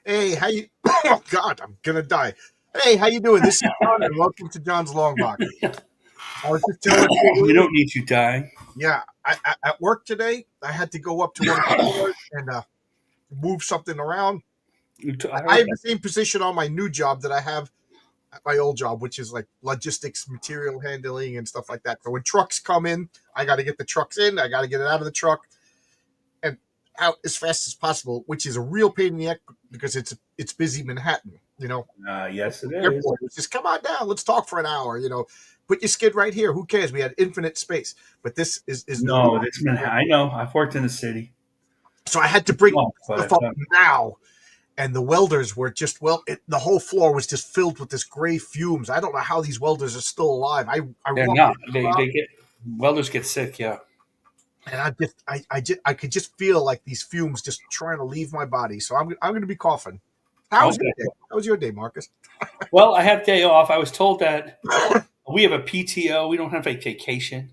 Hey, how you? Oh God, I'm gonna die. Hey, how you doing? This is John, and welcome to John's Long Box. I was just telling We you, don't need you dying. yeah, at work today, I had to go up to one of the floors and move something around. I I heard have the same position on my new job that I have at my old job, which is like logistics, material handling, and stuff like that. So when trucks come in, I got to get the trucks in. I got to get it out of the truck and out as fast as possible, which is a real pain in the neck because it's busy Manhattan. Yes, it is. Airport was just come on down, let's talk for an hour. Put your skid right here. Who cares? We had infinite space, but this is the No, real. that's been. I know. I've worked in the city. So I had to bring Small, but stuff up now, and the welders were just the whole floor was just filled with this gray fumes. I don't know how these welders are still alive. I they're walked not. in, They get welders get sick. Yeah. and I could just feel like these fumes just trying to leave my body. So I'm going to be coughing. How was your Okay. day? How was your day, Marcus? Well, I have day off. I was told that we have a PTO. We don't have a vacation.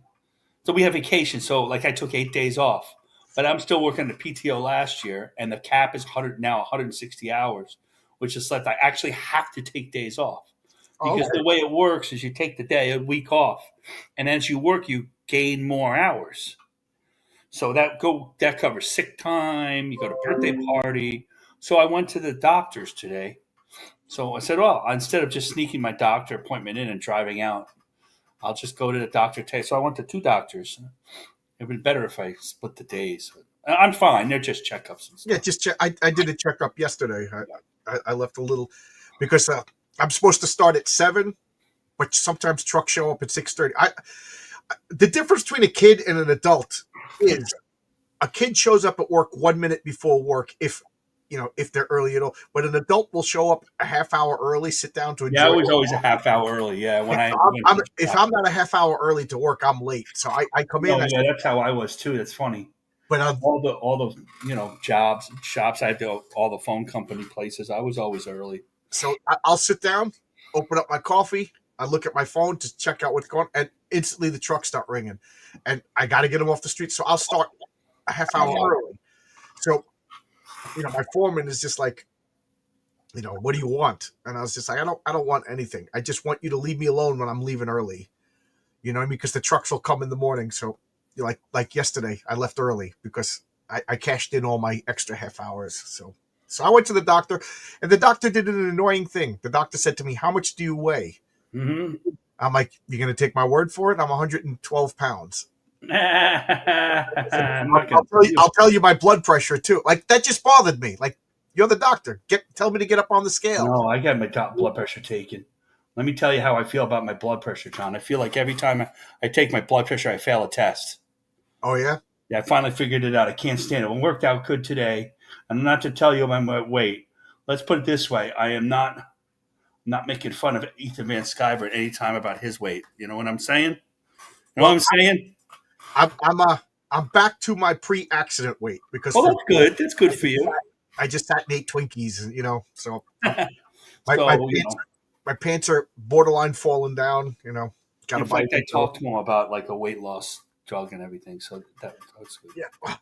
So we have vacation. So like I took 8 days off, but I'm still working the PTO last year, and the cap is 100 now 160 hours, which is like I actually have to take days off Oh, because okay. the way it works is you take the day a week off, and as you work, you gain more hours. So that covers sick time. You go to birthday party. So I went to the doctor's today. So I said, well, instead of just sneaking my doctor appointment in and driving out, I'll just go to the doctor today. So I went to two doctors. It'd been better if I split the days. I'm fine. They're just checkups and Yeah, stuff. just check. I did a checkup yesterday. I left a little because I'm supposed to start at 7, but sometimes trucks show up at 6:30. The difference between a kid and an adult is a kid shows up at work 1 minute before work if they're early at all, but an adult will show up a half hour early, sit down to Yeah, I enjoy was their always a coffee. half hour early. Yeah, when I I'm, went I'm to the if I'm doctor. not a half hour early to work, I'm late. So I come in. No, I yeah, said, that's how I was too. That's funny. but All the jobs, shops. I had to all the phone company places. I was always early. I'll sit down, open up my coffee. I look at my phone to check out what's going on, and instantly the trucks start ringing. And I got to get them off the street. So I'll start a half hour Yeah. early. So, my foreman is just like, what do you want? And I was just like, I don't want anything. I just want you to leave me alone when I'm leaving early. You know what I mean? Because the trucks will come in the morning. So, like yesterday, I left early because I cashed in all my extra half hours. So I went to the doctor, and the doctor did an annoying thing. The doctor said to me, "How much do you weigh?" Hmm. I'm like, "You're going to take my word for it? I'm 112 pounds." Said, I'm I'll, not gonna I'll tell you. believe I'll tell you my blood pressure too. Like that just bothered me. Like you're the doctor. Tell me to get up on the scale. No, I got my top blood pressure taken. Let me tell you how I feel about my blood pressure, John. I feel like every time I take my blood pressure, I fail a test. Oh yeah. Yeah, I finally figured it out. I can't stand it. It worked out good today. And not to tell you my weight. Let's put it this way: I am not making fun of Ethan Van Sciver at any time about his weight. You know what I'm saying? You know what Well, I'm saying? I'm back to my pre-accident weight because Well, for that's good. That's good I for just you. I just sat and ate Twinkies. So my my So, pants my pants are borderline falling down. Got in to buy fact, I new. talked to him about like a weight loss drug and everything. So that's good. Yeah,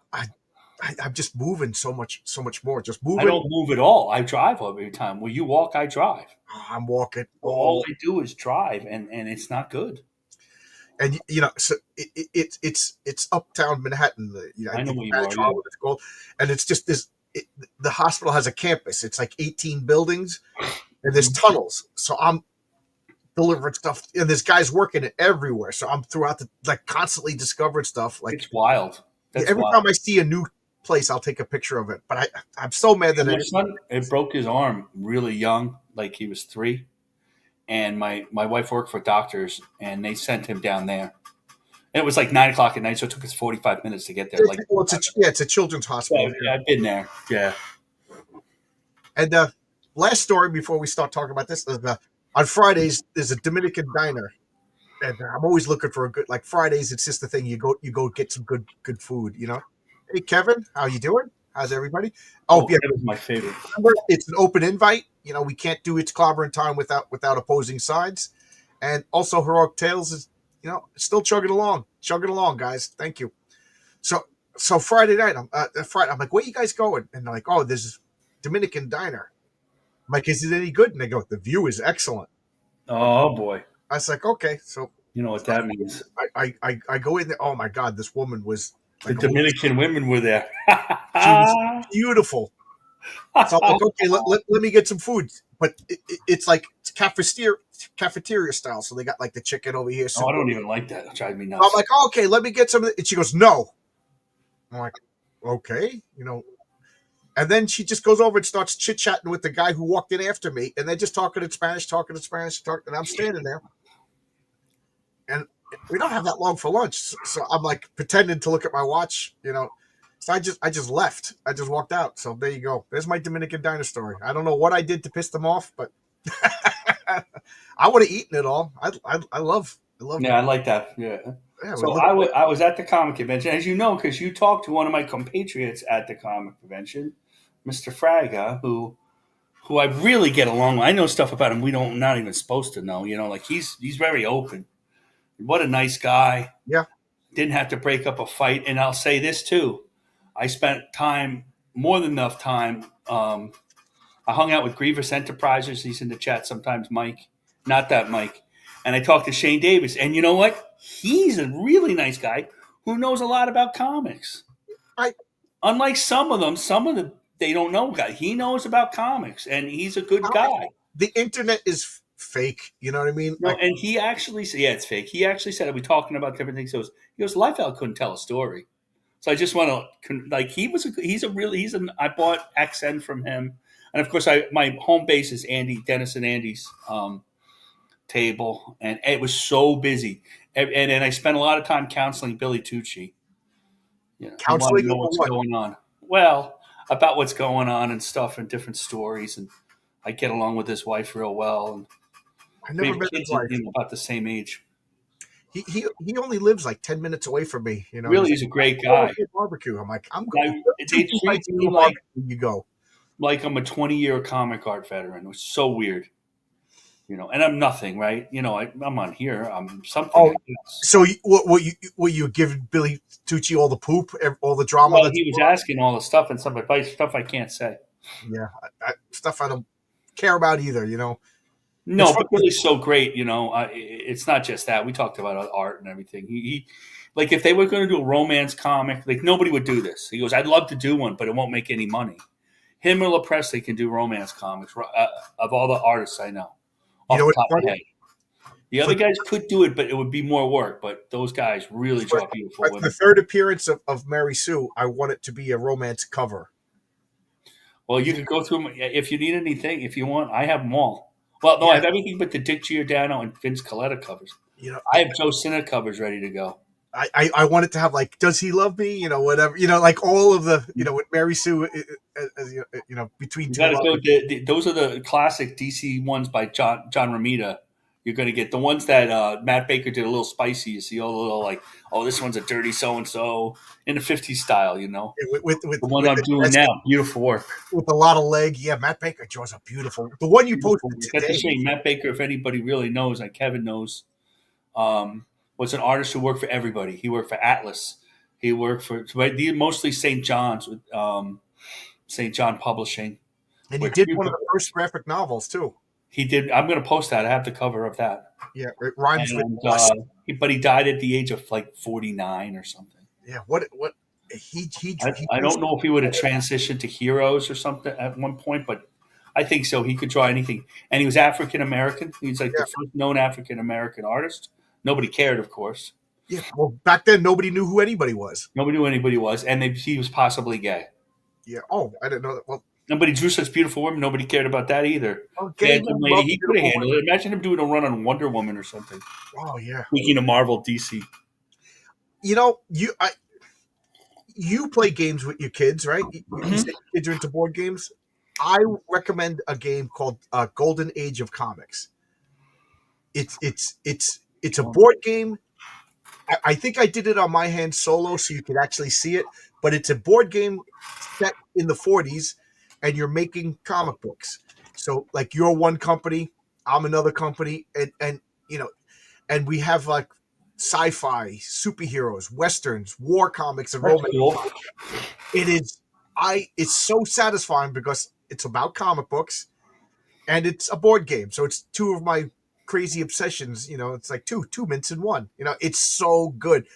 I'm just moving so much more. Just I moving. don't move at all. I drive every time. When you walk, I drive. I'm walking. All Oh, I do is drive, and it's not good. and so it's uptown Manhattan. I I know think where you are. Greenwich Yeah. Hall, what it's called, and it's just this. The hospital has a campus. It's like 18 buildings, and there's Mhm. tunnels. So I'm delivering stuff, and there's guys working it everywhere. So I'm throughout the like constantly discovering stuff. Like It's wild. That's every wild. time I see a new place, I'll take a picture of it. But I'm so mad that I My didn't. son, it broke his arm really young, like he was 3. And my wife worked for doctors, and they sent him down there. And it was like 9 o'clock at night, so it took us 45 minutes to get there. Like, Well, it's a children's hospital yeah, here. yeah, I've been there. Yeah. And last story before we start talking about this is on Fridays there's a Dominican diner, and I'm always looking for a good like Fridays. It's just the thing you go get some good food. Hey Kevin, how you doing? How's everybody? Oh Oh, yeah, that was my favorite. remember it's an open invite. We can't do its clobbering time without opposing sides, and also heroic tales is still chugging along, guys. Thank you. So Friday night, I'm like, where you guys going? And they're like, oh, there's this Dominican diner. I'm like, is it any good? And they go, the view is excellent. Oh boy, I was like, okay. So you know what that means. I go in there. Oh my God, this woman was The like a movie. Dominican women were there. She was beautiful. So I'm like, okay, let me get some food. But it's like cafeteria style. So they got like the chicken over here. Oh, Some, I don't even like that. It drives me I'm nuts. like, oh, okay, let me get some of it. And she goes, no. I'm like, okay, you know. And then she just goes over and starts chit chatting with the guy who walked in after me. And they're just talking in Spanish, and I'm standing there. And we don't have that long for lunch. So I'm like pretending to look at my watch, you know. So I just left. I just walked out. So there you go. There's my Dominican diner story. I don't know what I did to piss them off, but I would have eaten it all. I love Yeah, I like that. Yeah. yeah, we So live. I was at the comic convention, as you know, because you talked to one of my compatriots at the comic convention, Mr. Fraga, who I really get along with. I know stuff about him we don't not even supposed to know. You know, like he's very open. What a nice guy. Yeah. Didn't have to break up a fight. And I'll say this too. I spent time, more than enough time. I hung out with Grievous Enterprises. He's in the chat sometimes, Mike. Not that Mike. And I talked to Shane Davis. And you know what? He's a really nice guy who knows a lot about comics. I Unlike some of them, they don't know guy. He knows about comics and he's a good guy. the internet is fake. You know what I mean? No, and he actually said, yeah, it's fake. He actually said, are we talking about different things? He goes, Liefeld couldn't tell a story. So I just want to, like, I bought XN from him. And of course, my home base is Dennis and Andy's table. And it was so busy. And I spent a lot of time counseling Billy Tucci. You know, he wanted Counseling to know over what's what? going on. Well, about what's going on and stuff and different stories. And I get along with his wife real well. And I we never have met his kids, wife. about the same age. He only lives like 10 minutes away from me. You know, and Really, he's he's a like, great "Oh, guy. okay, barbecue." I'm like, I'm going. Two They two treat nights to me a barbecue. You go. like I'm a 20-year comic art veteran. It's so weird, you know. And I'm nothing, right? You know, I'm on here. I'm something, Oh, I guess. so what you give Billy Tucci all the poop, all the drama Well, that's he was asking all the stuff and some advice, stuff I can't say. yeah, stuff I don't care about either. You know, it's No, fun. but Billy's so great, you know. It's not just that. We talked about art and everything. Like, if they were going to do a romance comic, like nobody would do this. He goes, "I'd love to do one, but it won't make any money." Him or LaPresse can do romance comics of all the artists I know You off know the what's top of my funny head. The for other guys could do it, but it would be more work. But those guys really for, draw beautiful the women. third appearance of Mary Sue. I want it to be a romance cover. Well, you could go through them if you need anything. If you want, I have them all. Well, no, I Yeah, have everything but the Dick Giordano and Vince Coletta covers. you know, I have Joe Sinnott covers ready to go. I want it to have like, does he love me? You know, whatever. You know, like all of the with Mary Sue, as between You two got to go. lovers. Those are the classic DC ones by John Romita. You're going to get the ones that Matt Baker did a little spicy. You see all the little like, oh, this one's a dirty so and so in the '50s style. You know, the one With I'm the doing dress now, beautiful work. with a lot of leg. Yeah, Matt Baker draws a beautiful. The one you Beautiful posted work. That's a today. shame. Matt Baker, if anybody really knows, like Kevin knows, was an artist who worked for everybody. He worked for Atlas. He worked for mostly St. John's with St. John Publishing. And he Which did one of the first graphic novels too. he did. I'm going to post that. I have the cover of that. Yeah, it rhymes with And lust. but he died at the age of like 49 or something. Yeah, what he I don't know if he would have transitioned to Heroes or something at one point, but I think so. He could draw anything, and he was African American. He's like yeah, the first known African American artist. Nobody cared, of course. yeah. Well, back then nobody knew who anybody was. Nobody knew anybody was, and he was possibly gay. Yeah. Oh, I didn't know that. Well, Nobody drew such beautiful women. Nobody cared about that either. gay Phantom men Lady, love he could have beautiful handled women. it. Imagine him doing a run on Wonder Woman or something. Oh yeah. Speaking of Marvel, DC. You know, you play games with your kids, right? You say Mhm. your kids are into board games. I recommend a game called Golden Age of Comics. It's a board game. I think I did it on my hand solo, so you could actually see it. But it's a board game set in the 40s, and you're making comic books. So like you're one company, I'm another company, and you know, and we have like sci-fi, superheroes, westerns, war comics, and That's romance. cool. It is it's so satisfying because it's about comic books, and it's a board game, so it's two of my crazy obsessions. It's like two mints in one. It's so good.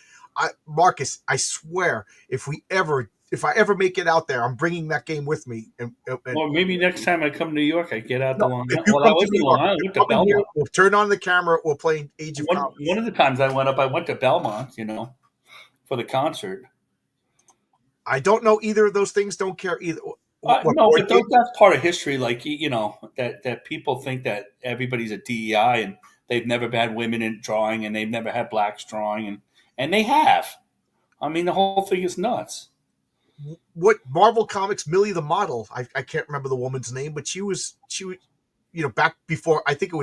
Marcus, I swear, if I ever make it out there, I'm bringing that game with me. And Or maybe next time I come to New York, I get out to no, Long if Island. you Well, that come to was in New Long York, Island. I went to come in here. Belmont. We'll turn on the camera. We'll play Age of One Comics. of the times I went up, I went to Belmont, for the concert. I don't know either of those things. Don't care either. What No, board but game? that's part of history. Like that people think that everybody's a DEI and they've never had women in drawing and they've never had blacks drawing and they have. I mean, the whole thing is nuts. What Marvel Comics? Millie the model. I can't remember the woman's name, but she was back before. I think it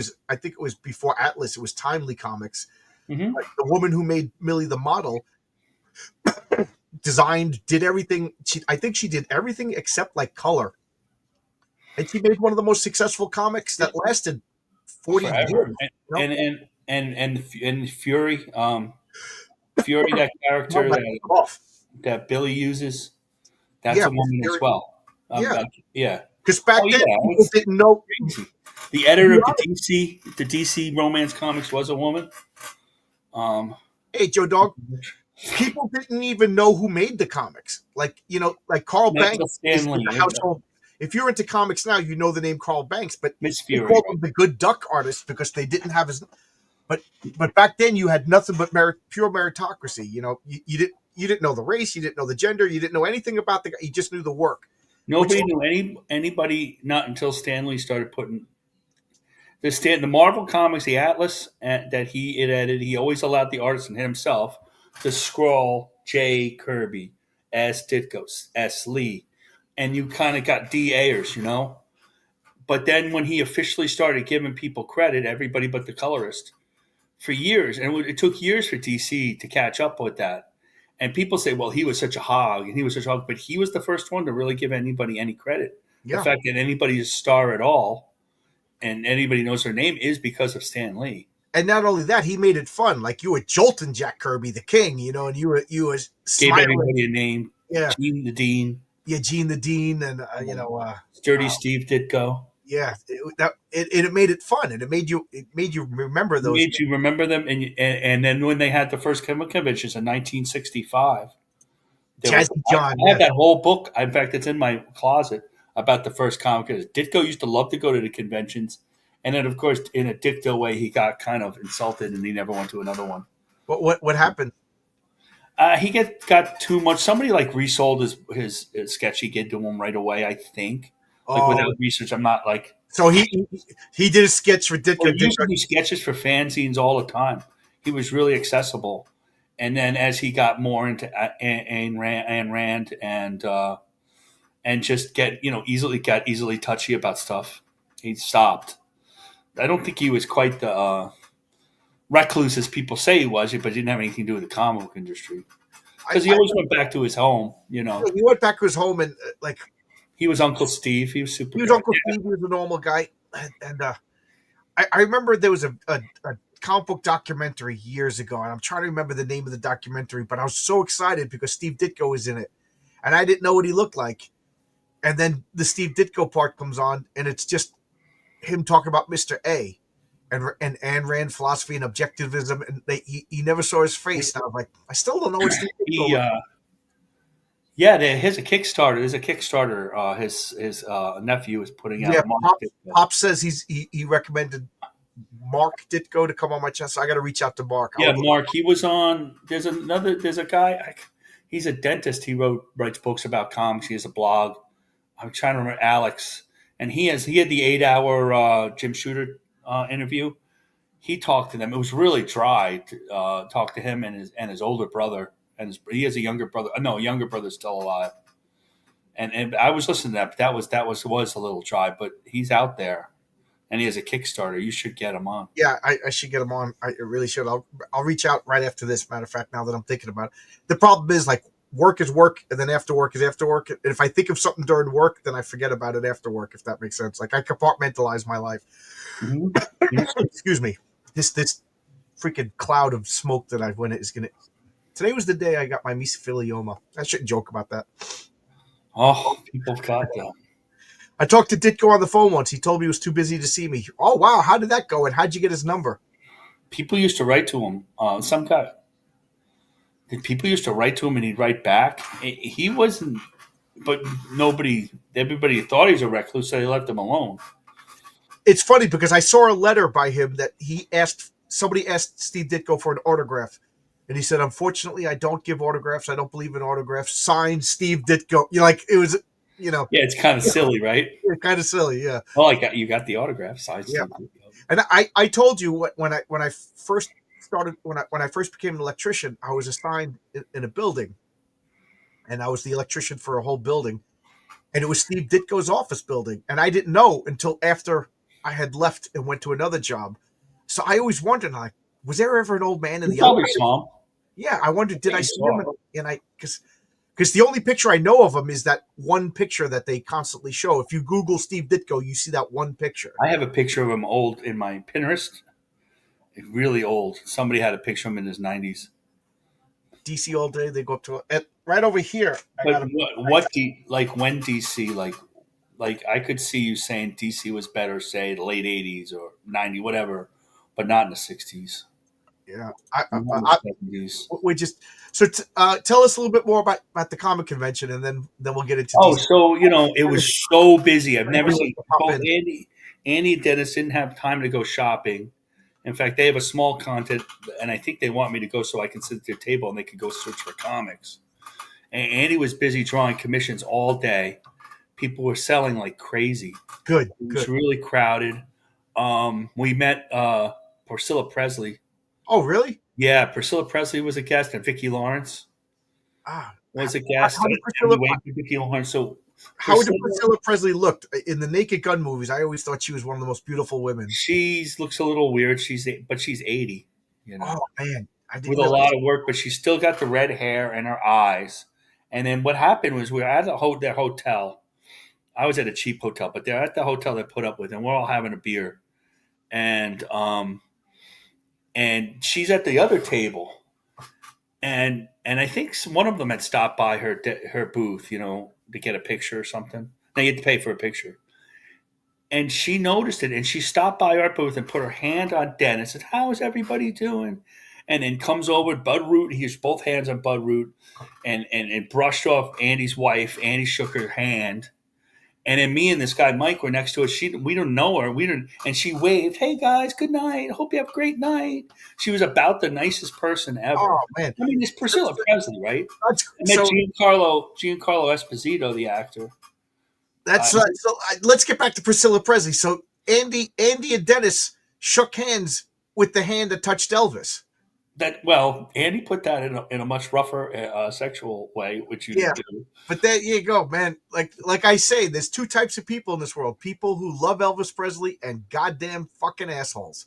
was before Atlas. It was Timely Comics. Hmm. The woman who made Millie the model designed, did everything. I think she did everything except like color, and she made one of the most successful comics that lasted 40 Forever. years. And Fury, Fury, that No, character like, off. that Billy uses, that's Yeah, a woman as well. yeah. Yeah. Because back Oh then yeah, people it's didn't know. crazy. The editor of the DC Romance Comics was a woman. Um, Hey, Joe Dog. People didn't even know who made the comics. Like Carl Not Banks till is Stan a Lee, household. If you're into comics now, you know the name Carl Banks, but Miss they Fury, called right? him the Good Duck Artist because they didn't have his. But back then you had nothing but pure meritocracy. You didn't know the race, you didn't know the gender, you didn't know anything about the guy. You just knew the work. Which Nobody knew anybody not until Stan Lee started putting the Marvel comics, the Atlas that he had edited. He always allowed the artist and himself to scroll J. Kirby, S. Ditko, S. Lee, and you kind of got DAers. But then when he officially started giving people credit, everybody but the colorist, for years, and it took years for DC to catch up with that. And people say, well, he was such a hog, and he was such a hog, but he was the first one to really give anybody any credit. The yeah. fact that anybody's a star at all and anybody knows their name is because of Stan Lee. And not only that, he made it fun. Like you were jolting Jack Kirby, the king, and you were Gave smiling. everybody a name. Yeah, Gene the Dean. yeah, Gene the Dean, and Sturdy Steve Ditko. yeah, it made it fun, and it made you remember He those. made you remember them, and then when they had the first chemical conventions in 1965, there was Jazzy I John. have Yeah. that whole book. In fact, it's in my closet about the first comic. Ditko used to love to go to the conventions, and then of course, in a Ditko way, he got kind of insulted, and he never went to another one. What happened? He got too much. Somebody like resold his sketch he did to him right away. I think, like Oh, without research, I'm not like. so he did a sketch for Well, Ditka. he used to do sketches for fanzines all the time. He was really accessible, and then as he got more into Ayn Rand and just got easily touchy about stuff, he stopped. I don't think he was quite the recluse as people say he was, but he didn't have anything to do with the comic book industry I, because he I, always went back to his home. he went back to his home and like He was Uncle Steve. He was super he was guy. Uncle Steve. He was a normal guy, and I remember there was a comic book documentary years ago, and I'm trying to remember the name of the documentary, but I was so excited because Steve Ditko was in it, and I didn't know what he looked like. And then the Steve Ditko part comes on, and it's just him talking about Mr. A and Ayn Rand philosophy and objectivism, and he never saw his face. And I was like, I still don't know what Steve Ditko He looks like. Yeah, there's a Kickstarter. There's a Kickstarter. His nephew is putting Yeah, out. Mark Ditko. Pop says he recommended Mark Ditko to come on my chest. So I got to reach out to Mark. Yeah, Mark. He was on. There's a guy. He's a dentist. Writes books about comics. He has a blog. I'm trying to remember Alex, and he had the 8 hour Jim Shooter interview. He talked to them. It was really dry. To, talk to him and his older brother, and he has a younger brother. No, a younger brother's still alive. And I was listening to that, but that was a little dry. But he's out there, and he has a Kickstarter. You should get him on. Yeah, I should get him on. I really should. I'll reach out right after this. Matter of fact, now that I'm thinking about it, the problem is like work is work, and then after work is after work. And if I think of something during work, then I forget about it after work. If that makes sense, like I compartmentalize my life. Mm-hmm. Excuse me. This freaking cloud of smoke that I've went is gonna. Today was the day I got my mesothelioma. I shouldn't joke about that. Oh, people got that. I talked to Ditko on the phone once. He told me he was too busy to see me. Oh wow, how did that go? And how'd you get his number? People used to write to him. Some guy. People used to write to him, and he'd write back. He wasn't, but nobody. Everybody thought he was a recluse, so they left him alone. It's funny because I saw a letter by him that he asked. Somebody asked Steve Ditko for an autograph, and he said, "Unfortunately, I don't give autographs. I don't believe in autographs." Signed, Steve Ditko. You know, like it was, you know, Yeah, it's kind of silly, right? kind of silly. Yeah, Well, you got the autograph signed. yeah. Steve. And I told you when I first started when I first became an electrician, I was assigned in a building, and I was the electrician for a whole building, and it was Steve Ditko's office building, and I didn't know until after I had left and went to another job. So I always wondered, like, was there ever an old man in You the probably elevator? saw him. Yeah, I wondered, did Yeah, I you see him? saw him. And I because the only picture I know of him is that one picture that they constantly show. If you Google Steve Ditko, you see that one picture. I have a picture of him old in my Pinterest. Really old. Somebody had a picture of him in his 90s. DC all day. They go up to it right over here. I But got a like when DC like I could see you saying DC was better, say the late 80s or 90, whatever, but not in the 60s, yeah. not in the 70s. We just so tell us a little bit more about the comic convention, and then we'll get into Oh, DC. so it was so busy. I've never seen Pop both in. Andy and Dennis didn't have time to go shopping. In fact, they have a small content, and I think they want me to go so I can sit at their table and they could go search for comics. And Andy was busy drawing commissions all day. People were selling like crazy. Good, It was good. really crowded. We met Priscilla Presley. Oh, really? Yeah, Priscilla Presley was a guest, and Vicki Lawrence Ah, was a guest. how did And we Priscilla waited for Vicki Lawrence. So how did Priscilla, Priscilla Presley look in the Naked Gun movies? I always thought she was one of the most beautiful women. she looks a little weird. But she's 80. Oh man, I didn't With a realize. lot of work, but she's still got the red hair and her eyes. And then what happened was we were at their hotel. I was at a cheap hotel, but they're at the hotel they put up with, and we're all having a beer. And and she's at the other table, and I think one of them had stopped by her booth, to get a picture or something. Now you had to pay for a picture, and she noticed it, and she stopped by our booth and put her hand on Dennis and said, "How is everybody doing?" And then comes over Bud Root. He has both hands on Bud Root, and brushed off Andy's wife. Andy shook her hand. And then me and this guy Mike were next to us. We don't know her. And she waved, "Hey guys, good night. Hope you have a great night." She was about the nicest person ever. Oh man, I mean, it's Priscilla Presley, right? that's I met Giancarlo Esposito, the actor. let's get back to Priscilla Presley. So Andy and Dennis shook hands with the hand that touched Elvis. Andy put that in a much rougher sexual way, which you Yeah, didn't do. but there you go, man. Like I say, there's two types of people in this world: people who love Elvis Presley and goddamn fucking assholes.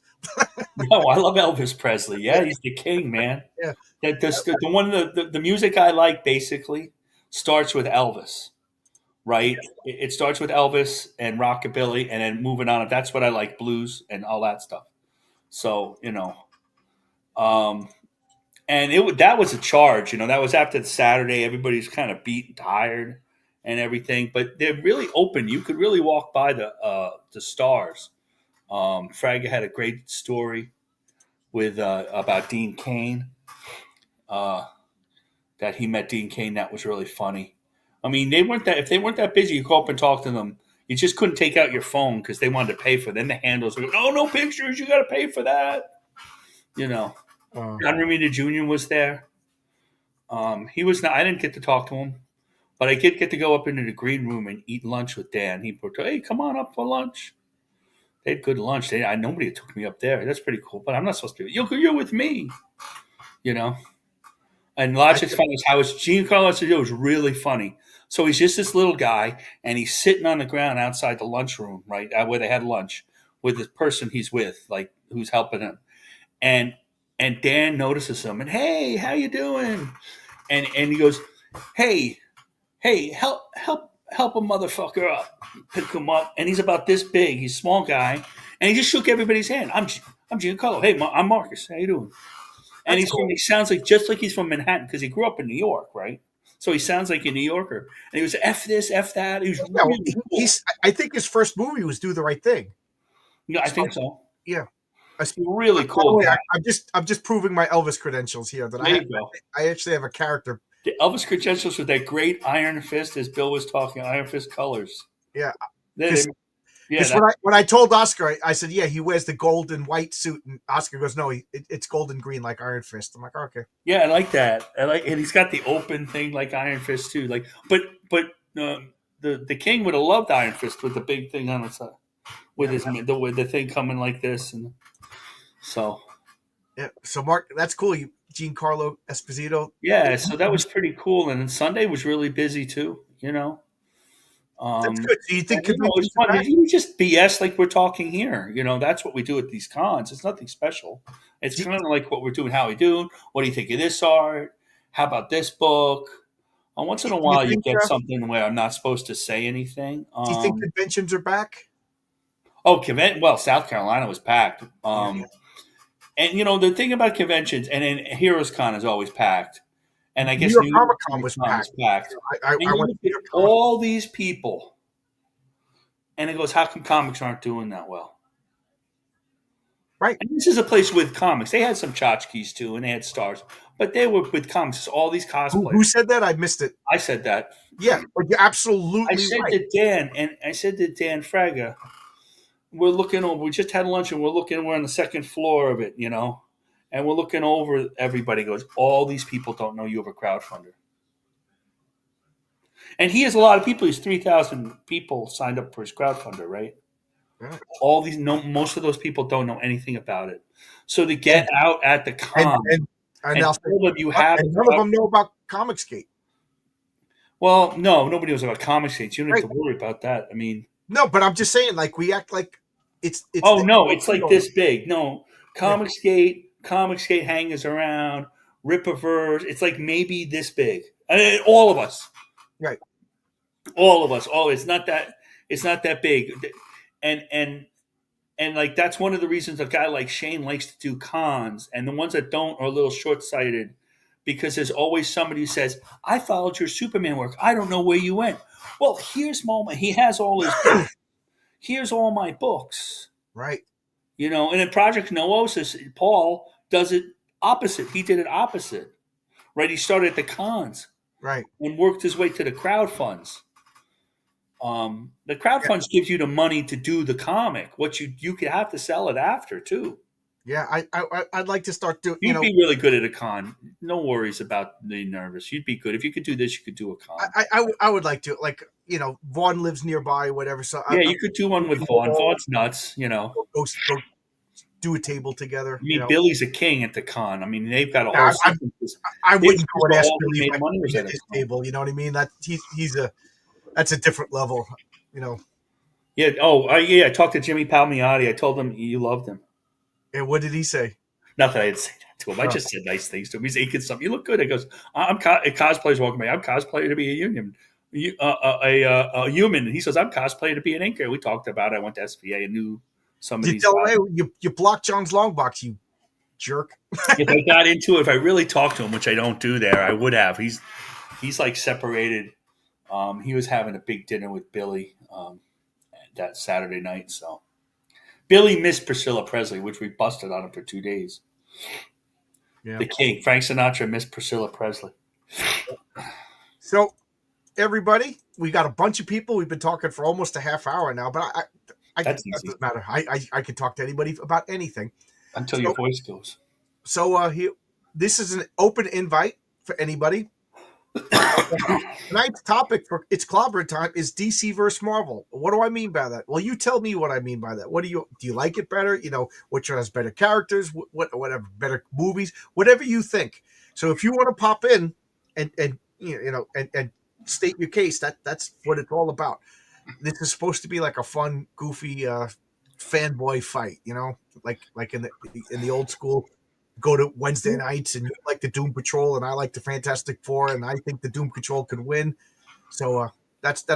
No, I love Elvis Presley. Yeah, he's the king, man. Yeah, The one the music I like basically starts with Elvis. Right? It starts with Elvis and rockabilly, and then moving on. That's what I like, blues and all that stuff. So um, and that was a charge. That was after the Saturday. Everybody's kind of beat and tired and everything, but they're really open. You could really walk by the stars. Fraga had a great story with about Dean Cain. Uh, that he met Dean Cain. That was really funny. I mean, if they weren't that busy, you go up and talk to them. You just couldn't take out your phone because they wanted to pay for it. Then the handlers would go, "Oh, no pictures. You got to pay for that." John Romita Jr. was there. He was not. I didn't get to talk to him, but I did get to go up into the green room and eat lunch with Dan. He put, "Hey, come on up for lunch." They had good lunch. Nobody took me up there. That's pretty cool. But I'm not supposed to be. You're with me, you know. And Logic's funny is how Giancarlo Esposito was really funny. So he's just this little guy, and he's sitting on the ground outside the lunchroom, right, where they had lunch, with the person he's with, like who's helping him. And Dan notices him, and, "Hey, how you doing?" And he goes, "Hey, help a motherfucker up, pick him up." And he's about this big. He's a small guy, and he just shook everybody's hand. I'm Giancarlo. Hey, I'm Marcus. How you doing? And that's cool. he sounds like just like he's from Manhattan because he grew up in New York, right? So he sounds like a New Yorker. And he was F this, F that. He was Yeah, well, really cool. he's. I think his first movie was Do the Right Thing. Yeah, I So think so. yeah. He's a really By the cool way, guy. I'm just proving my Elvis credentials here. That There you go. I actually have a character. The Elvis credentials with that great Iron Fist, as Bill was talking, Iron Fist colors. Yeah, They, because they, yeah, when I told Oscar, I said, yeah, he wears the gold and white suit, and Oscar goes, no, it's gold and green like Iron Fist. I'm like, okay, yeah, I like that. I like, and he's got the open thing like Iron Fist too. Like, but the King would have loved Iron Fist with the big thing on the side, with yeah, with the thing coming like this, and so yeah. So Mark, that's cool. You Giancarlo Esposito. yeah, so that was pretty cool. And then Sunday was really busy too. You know, That's um, good. Do you think and, you know, it's conventions are fun. back? You just BS like we're talking here. You know, that's what we do at these cons. It's nothing special. It's Do, kind of like what we're doing. How we doing? What do you think of this art? How about this book? Once in do a you while, you think? get something where I'm not supposed to say anything. Do you think conventions are back? Well, South Carolina was packed. Yeah. And you know the thing about conventions, and then Heroes Con is always packed, and I New guess York New York Comic Con Comic was Con was packed. packed. And I you went look to New at York Comic all these people, and it goes, "How come comics aren't doing that well?" Right. And this is a place with comics. They had some tchotchkes too, and they had stars, but they were with comics. All these Who cosplayers. said that? I missed it. I said that. Yeah, but you're I absolutely said right. to Dan, and I said to Dan Fraga, we're looking over. We just had lunch, and we're on the second floor of it, you know, and we're looking over. Everybody goes, all these people don't know you have a crowdfunder, and he has a lot of people. He's 3,000 people signed up for his crowdfunder, right? Yeah. All these, no, most of those people don't know anything about it. So to get out at the And con and and and I'll say, tell them you have a and none of crowd. them know about Comicsgate. Well, no, nobody knows about comic states. You don't Right. have to worry about that. I mean, No, but I'm just saying, like we act like it's oh the no, it's like this big. No, yeah, Comic Skate hangers around, Rippaverse. It's like maybe this big. All of us, right. all of us. Oh, it's not that. It's not that big, and like that's one of the reasons a guy like Shane likes to do cons, and the ones that don't are a little short sighted, because there's always somebody who says, "I followed your Superman work. I don't know where you went." Well, here's my. He has all his. Here's all my books. Right. You know, and in Project Noosis, Paul does it opposite. He did it opposite, right? He started at the cons Right. and worked his way to the crowd funds. The crowd Yeah. funds gives you the money to do the comic. What you could have to sell it after too. Yeah. I'd like to start doing. You'd be really good at a con. No worries about being nervous. You'd be good if you could do this. You could do a con. I would like to, like, Vaughn lives nearby, whatever. So Yeah, you could do one with Vaughn. Vaughn's nuts. You know, go do a table together. I mean, Billy's a king at the con. I mean, they've got a whole Yeah, system. I They wouldn't go and ask all Billy they if made I money was could at at a his con. table. You know what I mean? That's a different level. You know. Yeah. Oh, yeah. I talked to Jimmy Palmiotti. I told him you loved him. And what did he say? Not that I didn't say that to him. I Oh. just said nice things to him. He's aching something. You look good. He goes, cosplayers walking by. I'm cosplaying to be a union, a human. And he says, I'm cosplaying to be an inker. We talked about it. I went to SVA and knew some of You these tell him, guys. hey, you blocked John's long box, you jerk. If I got into it, if I really talked to him, which I don't do there, I would have. He's like separated. He was having a big dinner with Billy that Saturday night. So Billy missed Priscilla Presley, which we busted on him for 2 days. Yeah. The king, Frank Sinatra, missed Priscilla Presley. So, everybody, we got a bunch of people. We've been talking for almost a half hour now, but that That's easy doesn't matter. I can talk to anybody about anything. until your voice goes. So, this is an open invite for anybody. Tonight's topic for It's Clobbering Time is DC versus Marvel. What do I mean by that? Well, you tell me what I mean by that. Do you like it better? Which one has better characters? Whatever, better movies, whatever you think. So if you want to pop in and state your case, that's what it's all about. This is supposed to be like a fun, goofy fanboy fight. Like in the old school. Go to Wednesday nights, and you like the Doom Patrol, and I like the Fantastic Four, and I think the Doom Patrol could win. So that's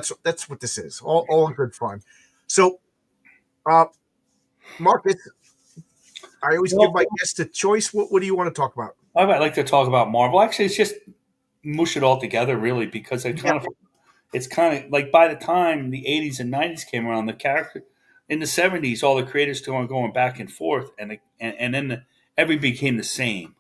what this is. All in good fun. So, Marcus, I always give my guests a choice. What do you want to talk about? I might like to talk about Marvel. Actually, it's just mush it all together really because Yeah, it's kind of like by the time the 80s and 90s came around, the character in the 70s, all the creators still were going back and forth, and then every became the same,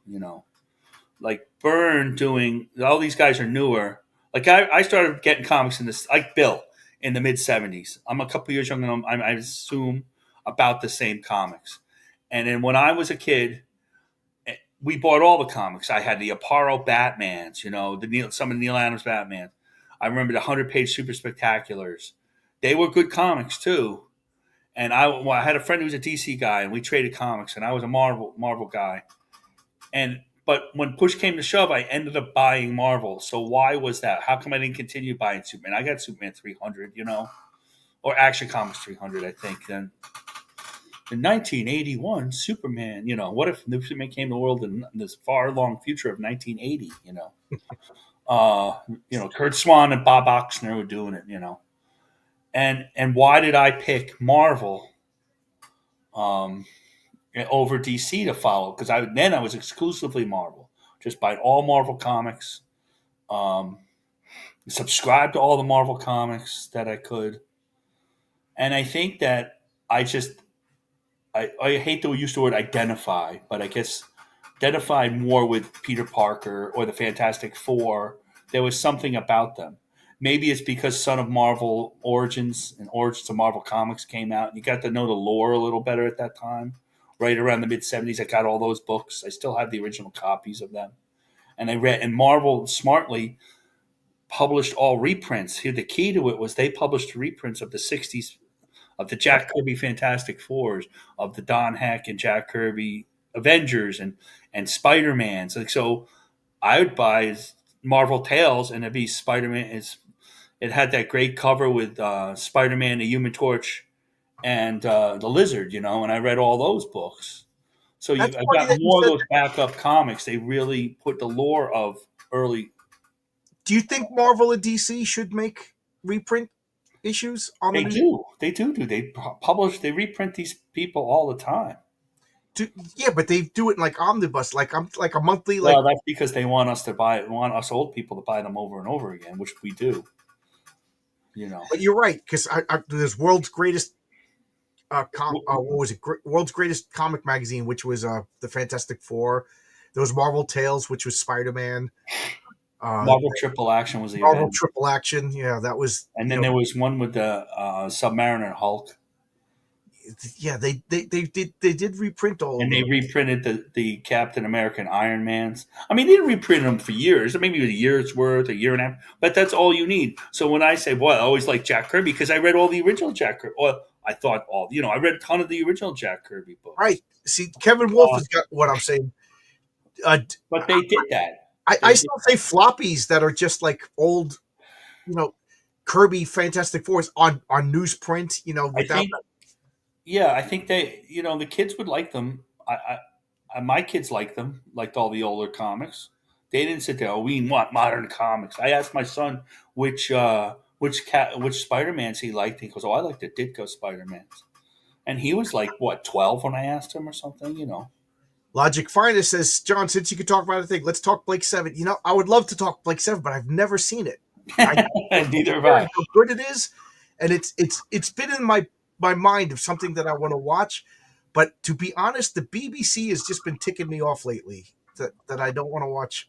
like Byrne doing all these guys are newer. Like I started getting comics in this, like Bill in the mid 70s. I'm a couple years younger than him. I assume about the same comics. And then when I was a kid, we bought all the comics. I had the Aparo Batmans, some of Neil Adams Batman. I remember the 100-page Super Spectaculars. They were good comics too. And I had a friend who was a DC guy, and we traded comics. And I was a Marvel guy. But when push came to shove, I ended up buying Marvel. So why was that? How come I didn't continue buying Superman? I got Superman 300, or Action Comics 300, I think. Then in 1981, Superman, what if Superman came to the world in this far long future of 1980, Kurt Swan and Bob Oxner were doing it, And why did I pick Marvel over DC to follow? Because I was exclusively Marvel, just buying all Marvel comics, um, subscribe to all the Marvel comics that I could, and I think that I hate to use the word identify, but I guess identify more with Peter Parker or the Fantastic Four. There was something about them. Maybe it's because Son of Marvel Origins and Origins of Marvel Comics came out, and you got to know the lore a little better at that time. Right around the mid '70s, I got all those books. I still have the original copies of them, and I read. And Marvel smartly published all reprints. Here, the key to it was they published reprints of the '60s of the Jack Kirby Fantastic Fours, of the Don Heck and Jack Kirby Avengers, and Spider Man. So I would buy Marvel Tales, and it'd be Spider Man. It had that great cover with Spider Man, the Human Torch, and the Lizard. And I read all those books. So that's I funny got that you more of said those that. backup comics. They really put the lore of early. Do you think Marvel and DC should make reprint issues on the They new? do. They do. They publish. They reprint these people all the time. Yeah, but they do it in like omnibus, like I'm like a monthly, like. Well, that's because they want us old people to buy them over and over again, which we do. You know, But you're right, because there's world's greatest what was it? World's greatest comic magazine, which was the Fantastic Four. There was Marvel Tales, which was Spider Man. Marvel Triple Action was the Marvel event, Triple Action, yeah, that was and then there was one with the Submariner Hulk, yeah, they did reprint all of and they those. reprinted the Captain American Iron Mans. I mean, they didn't reprint them for years, maybe a year's worth, a year and a half, but that's all you need. So when I say, boy, I always like Jack Kirby because I read all the original Jack Kirby. Well, I thought I read a ton of the original Jack Kirby books. Right. See, Kevin Wolf has got what I'm saying. Uh, But they did that. I They did. still say floppies that are just like old, you know, Kirby Fantastic Fours on newsprint, I without. think Yeah, I think the kids would like them. My kids liked them, liked all the older comics. They didn't sit there. Oh, we want modern comics. I asked my son which Spider Mans he liked. He goes, "Oh, I like the Ditko Spider Mans," and he was like, what, 12 when I asked him or something. Logic Finest says, John, since you could talk about a thing, let's talk Blake Seven. I would love to talk Blake Seven, but I've never seen it. I Neither have hear I. how good it is, and it's been in my mind of something that I want to watch. But to be honest, the BBC has just been ticking me off lately that I don't want to watch.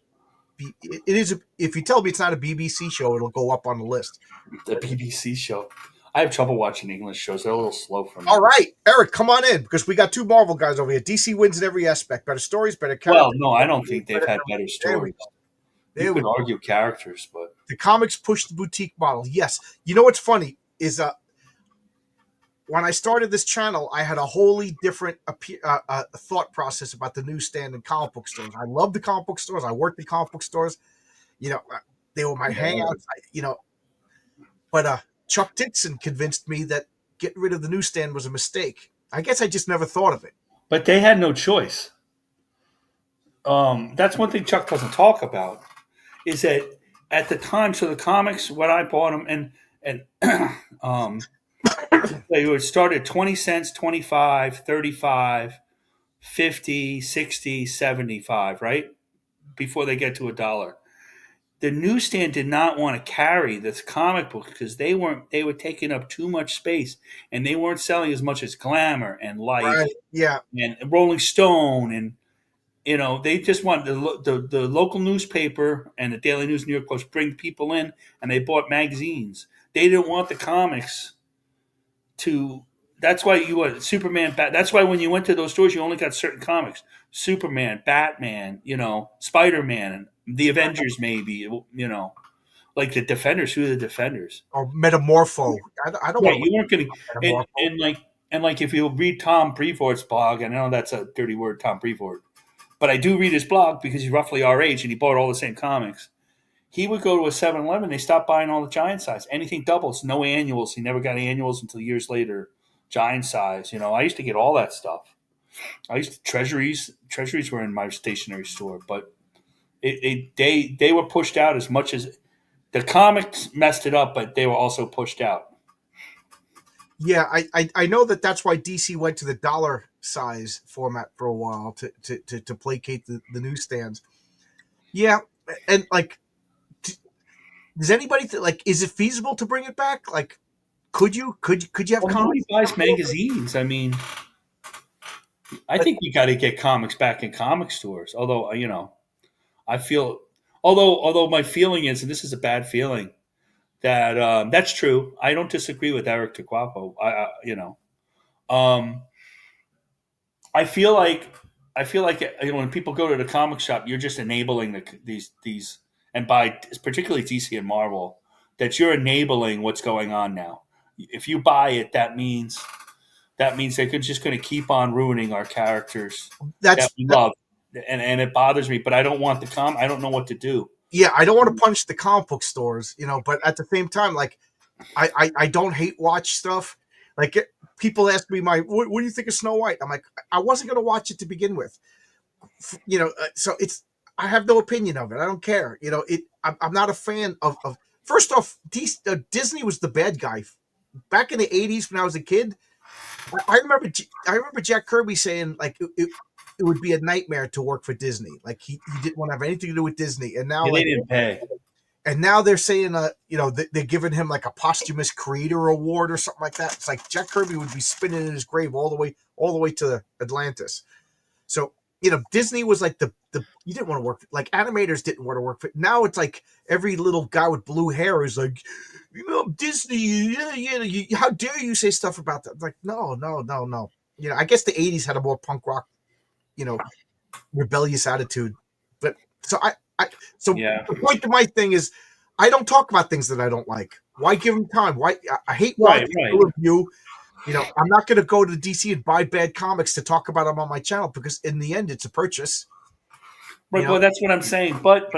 It is, if you tell me it's not a BBC show, it'll go up on the list. The BBC show. I have trouble watching English shows. They're a little slow for me. All right, Eric, come on in because we got two Marvel guys over here. DC wins in every aspect. Better stories, better Well, characters. no, I don't think they've had better There we stories. go. You There we could go. argue characters, but The comics push the boutique model. Yes. You know what's funny is when I started this channel, I had a wholly different thought process about the newsstand and comic book stores. I love the comic book stores. I worked in comic book stores. They were my hangouts. But Chuck Dixon convinced me that getting rid of the newsstand was a mistake. I guess I just never thought of it. they had no choice. That's one thing Chuck doesn't talk about is that at the time, so the comics when I bought them and they would start at 20 cents, 25, 35, 50, 60, 75, right? Before they get to a dollar. the newsstand did not want to carry this comic book because they were taking up too much space, and they weren't selling as much as Glamour and Right. Life Yeah. and Rolling Stone, and they just wanted the local newspaper and the Daily News New York Post bring people in, and they bought magazines. They didn't want the comics to. That's why you were Superman. That's why when you went to those stores, you only got certain comics: Superman, Batman, Spider Man, the Avengers, maybe. Like the Defenders. Who are the Defenders? Or Metamorpho. I don't Right, want to you weren't getting look and at Metamorpho. like if you read Tom Brevoort's blog, and I know that's a dirty word, Tom Brevoort, but I do read his blog because he's roughly our age and he bought all the same comics. He would go to a 7-Eleven, they stopped buying all the giant size. Anything doubles, no annuals. He never got annuals until years later. Giant size. I used to get all that stuff. I used to treasuries were in my stationery store, but they were pushed out as much as the comics messed it up, but they were also pushed out. Yeah, I know that's why DC went to the dollar size format for a while to placate the newsstands. Yeah, and like, does anybody like? Is it feasible to bring it back? Like, could you have Well, nobody comics? buys magazines. I mean, I Like, think we got to get comics back in comic stores. Although, I feel, although my feeling is, and this is a bad feeling, that that's true. I don't disagree with Eric Taquapo. Um, I feel like when people go to the comic shop, you're just enabling these, and by particularly DC and Marvel, that you're enabling what's going on now. If you buy it, that means they're just going to keep on ruining our characters that that's we that, love, and it bothers me. But I don't want I don't know what to do. yeah. I don't want to punch the comic book stores, but at the same time, like, I don't hate watch stuff. Like, people ask me what do you think of Snow White? I'm like, I wasn't going to watch it to begin with. So I have no opinion of it. I don't care. I'm not a fan of. First off, Disney was the bad guy back in the '80s when I was a kid. I remember Jack Kirby saying, like, it would be a nightmare to work for Disney. Like, he didn't want to have anything to do with Disney. And now, Yeah, they like, didn't pay. they're saying, they're giving him like a posthumous creator award or something like that. It's like Jack Kirby would be spinning in his grave all the way to Atlantis. So, Disney was like the you didn't want to work like animators didn't want to work for. Now it's like every little guy with blue hair is like, Disney. How dare you say stuff about that? It's like, no, no, no, no. I guess the '80s had a more punk rock, you know, rebellious attitude. But so Yeah, the point of my thing is, I don't talk about things that I don't like. Why give them time? Why I hate right, watching right. a review. I'm not going to go to DC and buy bad comics to talk about them on my channel because in the end, it's a purchase. You Right, know, well, that's what I'm saying. But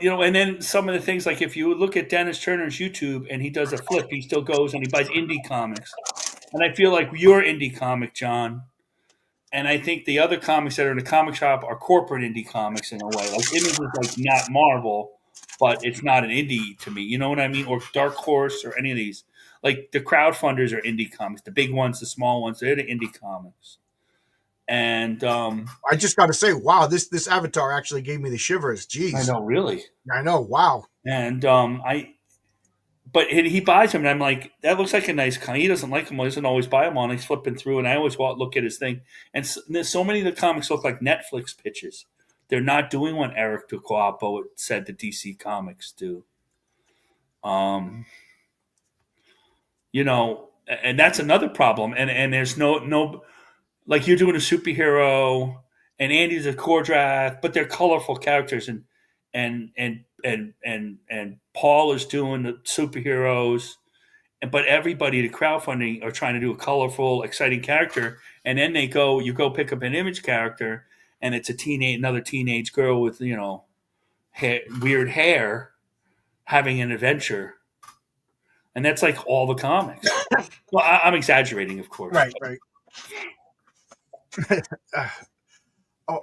and then some of the things like if you look at Dennis Turner's YouTube and he does a flip, he still goes and he buys indie comics. And I feel like you're indie comic, John. And I think the other comics that are in the comic shop are corporate indie comics in a way. Like Image is like not Marvel, but it's not an indie to me. You know what I mean? Or Dark Horse or any of these. Like the crowdfunders are indie comics. The big ones, the small ones, they're the indie comics. And I just got to say, wow, this avatar actually gave me the shivers. I Jeez, know, really. I know. Wow. And but he buys them, and I'm like, that looks like a nice comic. He doesn't like them. He doesn't always buy them on. He's flipping through, and I always look at his thing. And there's so many of the comics look like Netflix pitches. They're not doing what Eric DeQuapo said the DC Comics do. Um, and that's another problem. And there's no like you're doing a superhero, and Andy's a core draft, but they're colorful characters, and Paul is doing the superheroes, but everybody the crowdfunding are trying to do a colorful, exciting character, and then you go pick up an Image character, and it's another teenage girl with weird hair having an adventure, and that's like all the comics. Well, I'm exaggerating, of course. Right, right. uh, oh,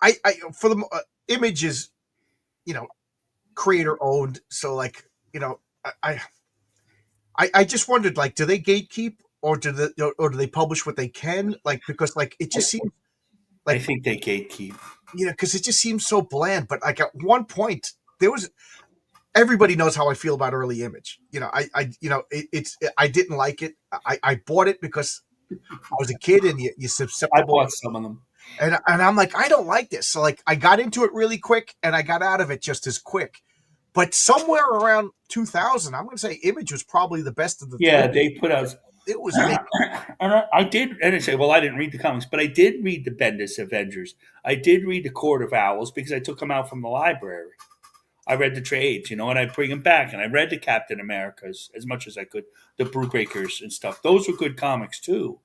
I for the images, you know, creator owned. So, like, I just wondered, like, do they gatekeep or do they publish what they can? Like, because like it just seems I like think they gatekeep. because it just seems so bland. But like at one point, there was everybody knows how I feel about early Image. I didn't like it. I bought it because I was a kid and you're I susceptible. bought some of them. And I'm like, I don't like this. So like I got into it really quick and I got out of it just as quick. But somewhere around 2000, I'm going to say Image was probably the best of the three. Yeah, they put out. It was and amazing. I did, and I say, well, I didn't read the comics, but I did read the Bendis Avengers. I did read the Court of Owls because I took them out from the library. I read the trades, and I bring them back, and I read the Captain Americas as much as I could, the Brubaker's and stuff. Those were good comics too.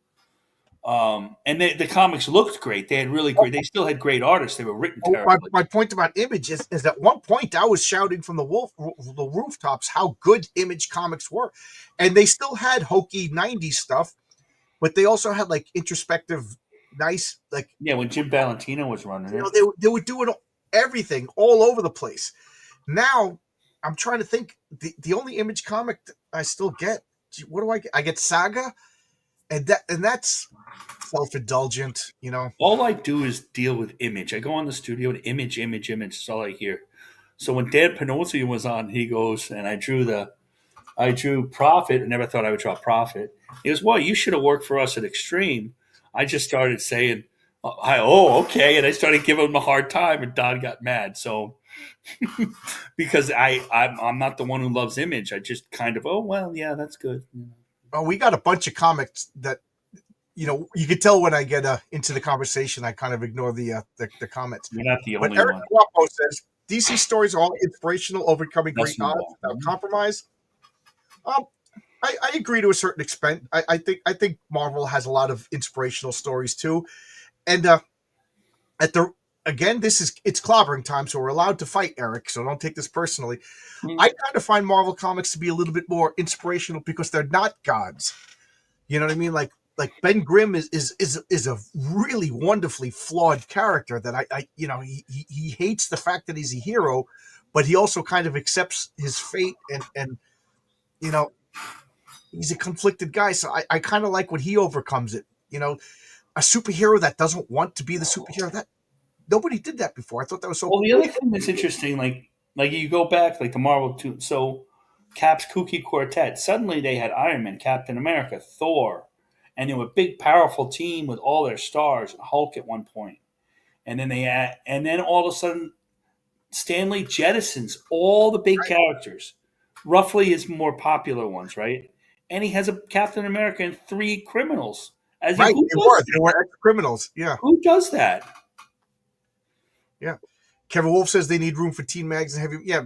And the comics looked great. They had really great. They still had great artists. They were written terribly. My point about Image is at one point I was shouting from the rooftops how good Image comics were, and they still had hokey '90s stuff, but they also had like introspective, nice like Yeah, when Jim Valentino was running it. they were doing everything all over the place. Now I'm trying to think the only Image comic I still get. What do I get? I get Saga, and that's self-indulgent. All I do is deal with Image. I go on the studio and image, image, image. That's all I hear. So when Dan Panosian was on, he goes, and I drew Prophet. I never thought I would draw Prophet. He goes, well, you should have worked for us at Extreme. I just started saying, okay. And I started giving him a hard time, and Don got mad. So, because I'm not the one who loves Image. I just kind of, oh, well, yeah, that's good. Oh, we got a bunch of comics that you could tell when I get into the conversation, I kind of ignore the comments. You're not the But only Eric one. Guapo says DC stories are all inspirational, overcoming That's great you odds all. without compromise. Um, I agree to a certain extent. I think Marvel has a lot of inspirational stories too, and at the again, it's clobbering time, so we're allowed to fight, Eric. So don't take this personally. I kind of find Marvel comics to be a little bit more inspirational because they're not gods. You know what I mean? Like Ben Grimm is a really wonderfully flawed character that he hates the fact that he's a hero, but he also kind of accepts his fate and you know he's a conflicted guy. So I kind of like when he overcomes it. A superhero that doesn't want to be the superhero, that nobody did that before. I thought that was so Well, the cool. other thing that's interesting, like you go back, like the Marvel two, so Cap's kooky quartet. Suddenly they had Iron Man, Captain America, Thor, and they were a big, powerful team with all their stars. Hulk at one point, and then all of a sudden, Stanley jettisons all the big characters, roughly his more popular ones, right? And he has a Captain America and three criminals. Right, Who they does were they that? were ex criminals. Yeah, Who does that? yeah. Kevin Wolf says they need room for teen mags and heavy. Yeah,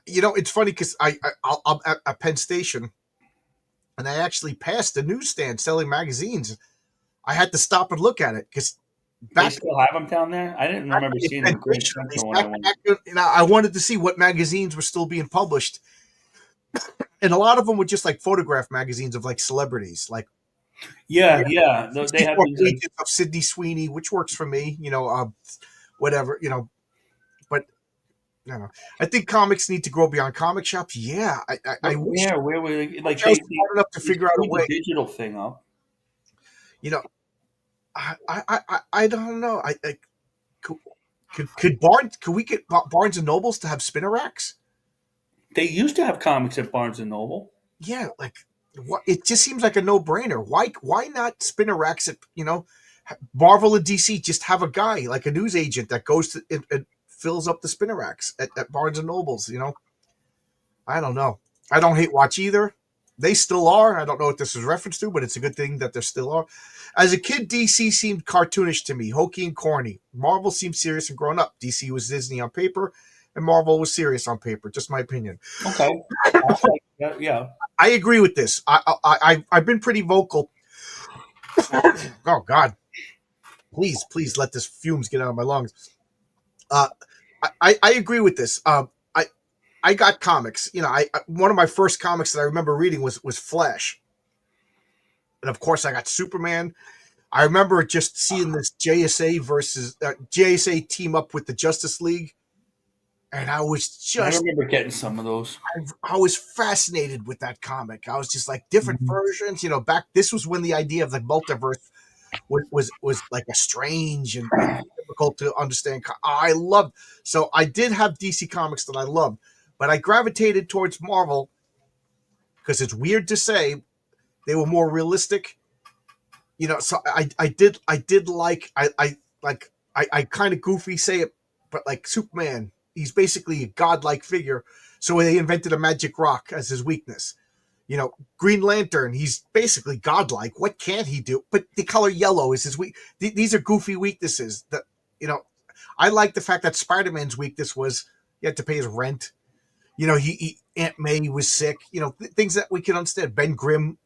it's funny because I'm at Penn Station and I actually passed the newsstand selling magazines. I had to stop and look at it because They back still have them down there. I didn't remember in seeing them Penn in Grand Station, at least, Central when I went. I wanted to see what magazines were still being published, and a lot of them were just like photograph magazines of like celebrities, like Yeah, yeah. They have 64 these like pages of Sydney Sweeney, which works for me. Whatever. But I think comics need to grow beyond comic shops. Yeah, I wish where were they, like I was smart enough to they figure out a screwed the way. digital thing up. You know, I don't know. Could Barnes? Could we get Barnes and Nobles to have spinner racks? They used to have comics at Barnes and Noble. Yeah, like what? It just seems like a no brainer. Why not spinner racks at Marvel and DC? Just have a guy like a news agent that goes to and fills up the spinner racks at Barnes and Nobles. I don't know. I don't hate Watch either. They still are. I don't know what this is reference to, but it's a good thing that there still are. As a kid, DC seemed cartoonish to me, hokey and corny. Marvel seemed serious and grown up. DC was Disney on paper, and Marvel was serious on paper. Just my opinion. Okay. Yeah. I agree with this. I've been pretty vocal. Oh God, please let this fumes get out of my lungs. Uh, I agree with this. I got comics. One of my first comics that I remember reading was Flash, and of course I got Superman. I remember just seeing this JSA team up with the Justice League, and I was I just remember getting some of those. I was fascinated with that comic. I was just like different versions. Back this was when the idea of the multiverse was like a strange and difficult to understand. I loved, so I did have DC comics that I loved, but I gravitated towards Marvel because it's weird to say they were more realistic. So I did like I kind of goofy say it, but like Superman, he's basically a godlike figure. So they invented a magic rock as his weakness. Green Lantern, he's basically godlike. What can't he do? But the color yellow is his weak. These are goofy weaknesses. That you know, I like the fact that Spider-Man's weakness was he had to pay his rent. He Aunt May was sick. Things that we can understand. Ben Grimm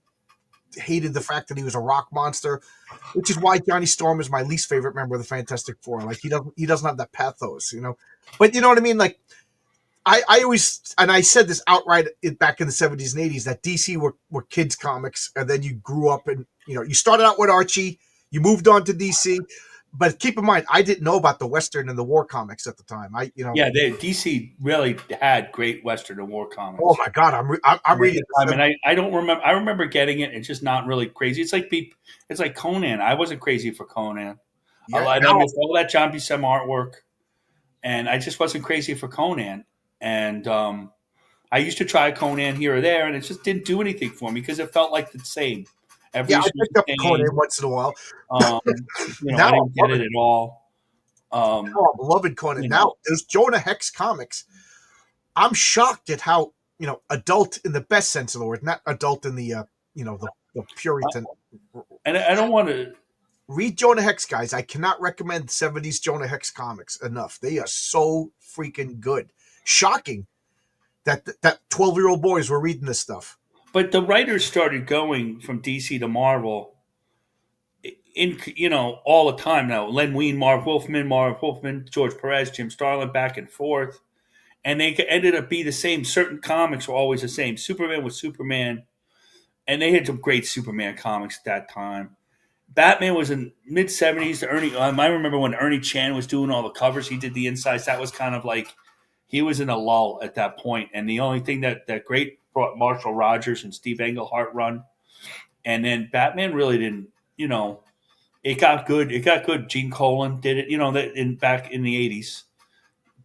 hated the fact that he was a rock monster, which is why Johnny Storm is my least favorite member of the Fantastic Four. Like he doesn't have that pathos. But you know what I mean? Like I always, and I said this outright back in the 70s and 80s, that DC were kids comics, and then you grew up and you started out with Archie, you moved on to DC, but keep in mind I didn't know about the Western and the war comics at the time. Yeah, DC really had great Western and war Oh comics my god, I'm at reading the time, and I don't remember. I remember getting it and just not really crazy. It's like Conan. I wasn't crazy for Conan. yeah I now missed all that John Buscema artwork, and I just wasn't crazy for Conan. And I used to try Conan here or there, and it just didn't do anything for me because it felt like the same. Every yeah I issue was picked up the Conan same. once in a while. Um, Now I I'm didn't get it loving, at all. Um, now I'm loving Conan. you Now know, there's Jonah Hex comics. I'm shocked at how adult in the best sense of the word, not adult in the the Puritan. and I don't want to. Read Jonah Hex, guys. I cannot recommend 70s Jonah Hex comics enough. They are so freaking good. Shocking that 12-year-old boys were reading this stuff. But the writers started going from DC to Marvel in all the time now. Len Wein, Marv Wolfman, George Perez, Jim Starlin, back and forth, and they ended up being the same. Certain comics were always the same. Superman was Superman, and they had some great Superman comics at that time. Batman was in mid-70s. Ernie, I remember when Ernie Chan was doing all the covers. He did the insides. That was kind of like he was in a lull at that point. And the only thing that great brought Marshall Rogers and Steve Englehart run, and then Batman really didn't. It got good. It got good. Gene Colan did it. Back in the 80s,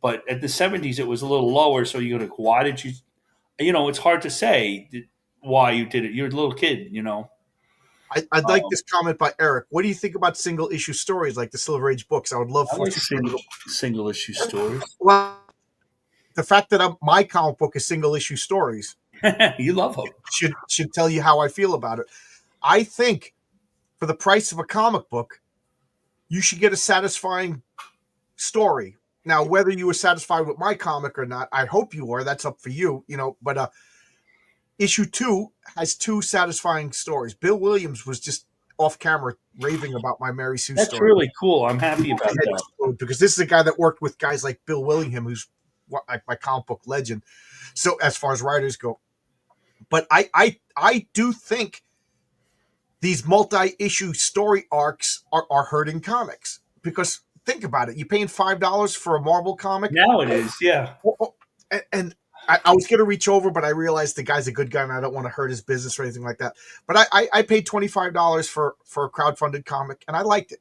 but at the 70s it was a little lower. So you're like, why did you? It's hard to say why you did it. You're a little kid. I'd like this comment by Eric. What do you think about single issue stories like the Silver Age books? I would love I for like single issue stories. well, the fact that my comic book is single issue stories You love them. should tell you how I feel about it. I think for the price of a comic book, you should get a satisfying story. Now, whether you were satisfied with my comic or not, I hope you were. That's up for you, But issue 2 has 2 satisfying stories. Bill Williams was just off camera raving about my Mary Sue That's story. really cool. I'm happy about that. Because this is a guy that worked with guys like Bill Willingham, who's like my comic book legend. So as far as writers go, but I do think these multi-issue story arcs are hurting comics because think about it. You're paying $5 for a Marvel comic. Now it is, yeah. And I was going to reach over, but I realized the guy's a good guy and I don't want to hurt his business or anything like that. But I paid $25 for a crowdfunded comic and I liked it.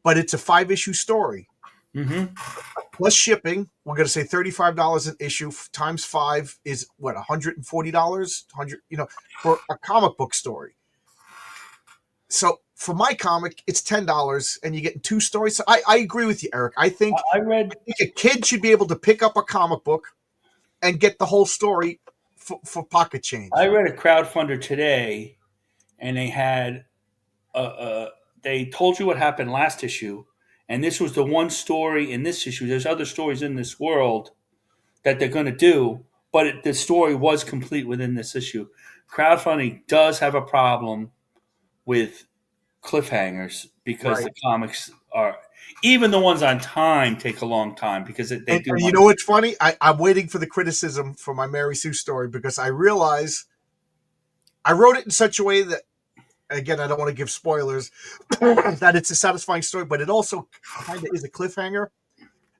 But it's a 5-issue story. Mm-hmm. Plus shipping, we're going to say $35 an issue times 5 is what, $140, for a comic book story. So for my comic, it's $10 and you get 2 stories. So I agree with you, Eric. I think a kid should be able to pick up a comic book and get the whole story for pocket change. I read a crowdfunder today, and they had they told you what happened last issue, and this was the one story in this issue. There's other stories in this world that they're going to do, but the story was complete within this issue. Crowdfunding does have a problem with cliffhangers because the comics are, even the ones on time, take a long time because they do. And you know what's funny? I'm waiting for the criticism for my Mary Sue story because I realize I wrote it in such a way that, again, I don't want to give spoilers, that it's a satisfying story, but it also kind of is a cliffhanger.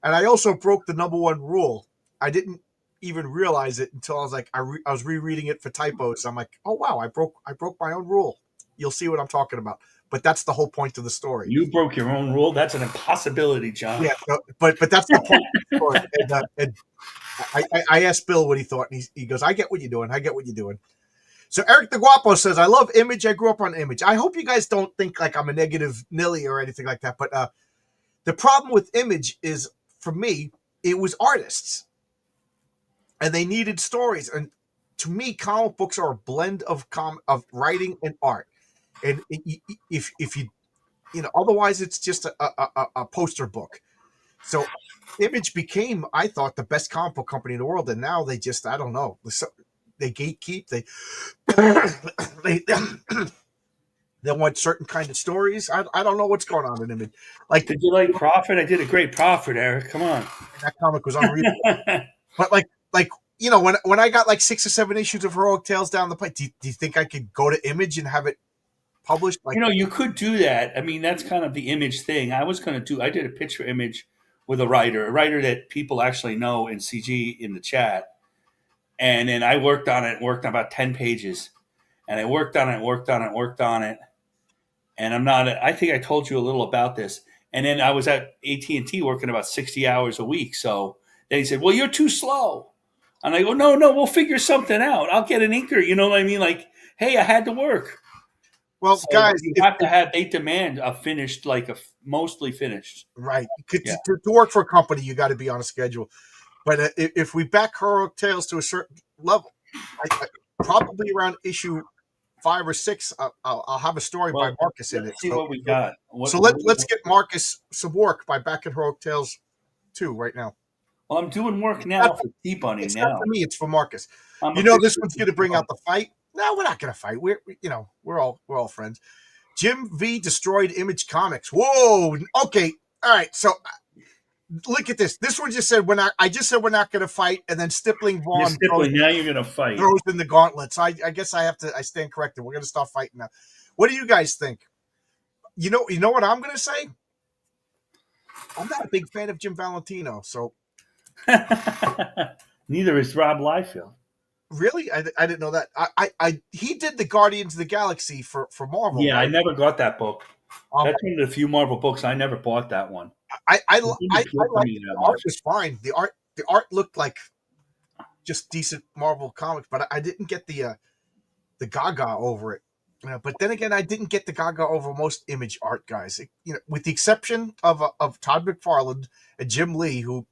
And I also broke the number 1 rule. I didn't even realize it until I was like, I was rereading it for typos. I'm like, oh wow, I broke my own rule. you'll see what I'm talking about. But that's the whole point of the story. You broke your own rule. That's an impossibility, John. Yeah, but that's the point of the story. And I asked Bill what he thought, and he goes, "I get what you're doing. I get what you're doing." So Eric the Guapo says, "I love Image. I grew up on Image. I hope you guys don't think like I'm a negative Nilly or anything like that. But the problem with Image is, for me, it was artists, and they needed stories. And to me, comic books are a blend of writing and art. And if you know, otherwise it's just a poster book. So Image became, I thought, the best comic book company in the world, and now they just, I don't know, they gatekeep. They they want certain kind of stories. I don't know what's going on in Image. Like, Did you like Prophet? I did a great Prophet, Eric. Come on. that comic was unreal. But like you know, when I got like 6 or 7 issues of Heroic Tales down the pipe, do you think I could go to Image and have it published? Like, You know, you could do that. I mean, that's kind of the Image thing. I did a pitch for Image with a writer that people actually know in CG in the chat. And then I worked on about 10 pages. And I worked on it. And I think I told you a little about this. And then I was at AT&T working about 60 hours a week. So then he said, well, you're too slow. And I go, no, we'll figure something out. I'll get an inker. You know what I mean? Like, hey, I had to work. well, So guys, you have to have, they demand a finished, like mostly finished. right. Yeah. To work for a company, you got to be on a schedule. But if we back Heroic Tales to a certain level, probably around issue 5 or 6, I'll have a story by Marcus in it. Let's see what we got. Let's get Marcus some work by backing Heroic Tales 2 right now. Well, I'm doing work now for T-Bunny It's now. not for me; it's for Marcus. I'm You know, this one's going to bring out the fight. No, we're not going to fight. We're all friends. Jim V destroyed Image Comics. Whoa. Okay. All right. So look at this. This one just said I just said we're not going to fight, and then Stippling Vaughn now you're going to fight. throws in the gauntlet. So I guess I stand corrected. We're going to start fighting now. What do you guys think? You know what I'm going to say? I'm not a big fan of Jim Valentino, so Neither is Rob Liefeld. really, I didn't know that. He did the Guardians of the Galaxy for Marvel. Yeah, right? I never got that book. That's one of the few Marvel books I never bought. That one. I It didn't like appeal to me the that art much. was fine. The art looked like just decent Marvel comics, but I didn't get the Gaga over it. But then again, I didn't get the Gaga over most Image art guys. With the exception of Todd McFarlane and Jim Lee, who,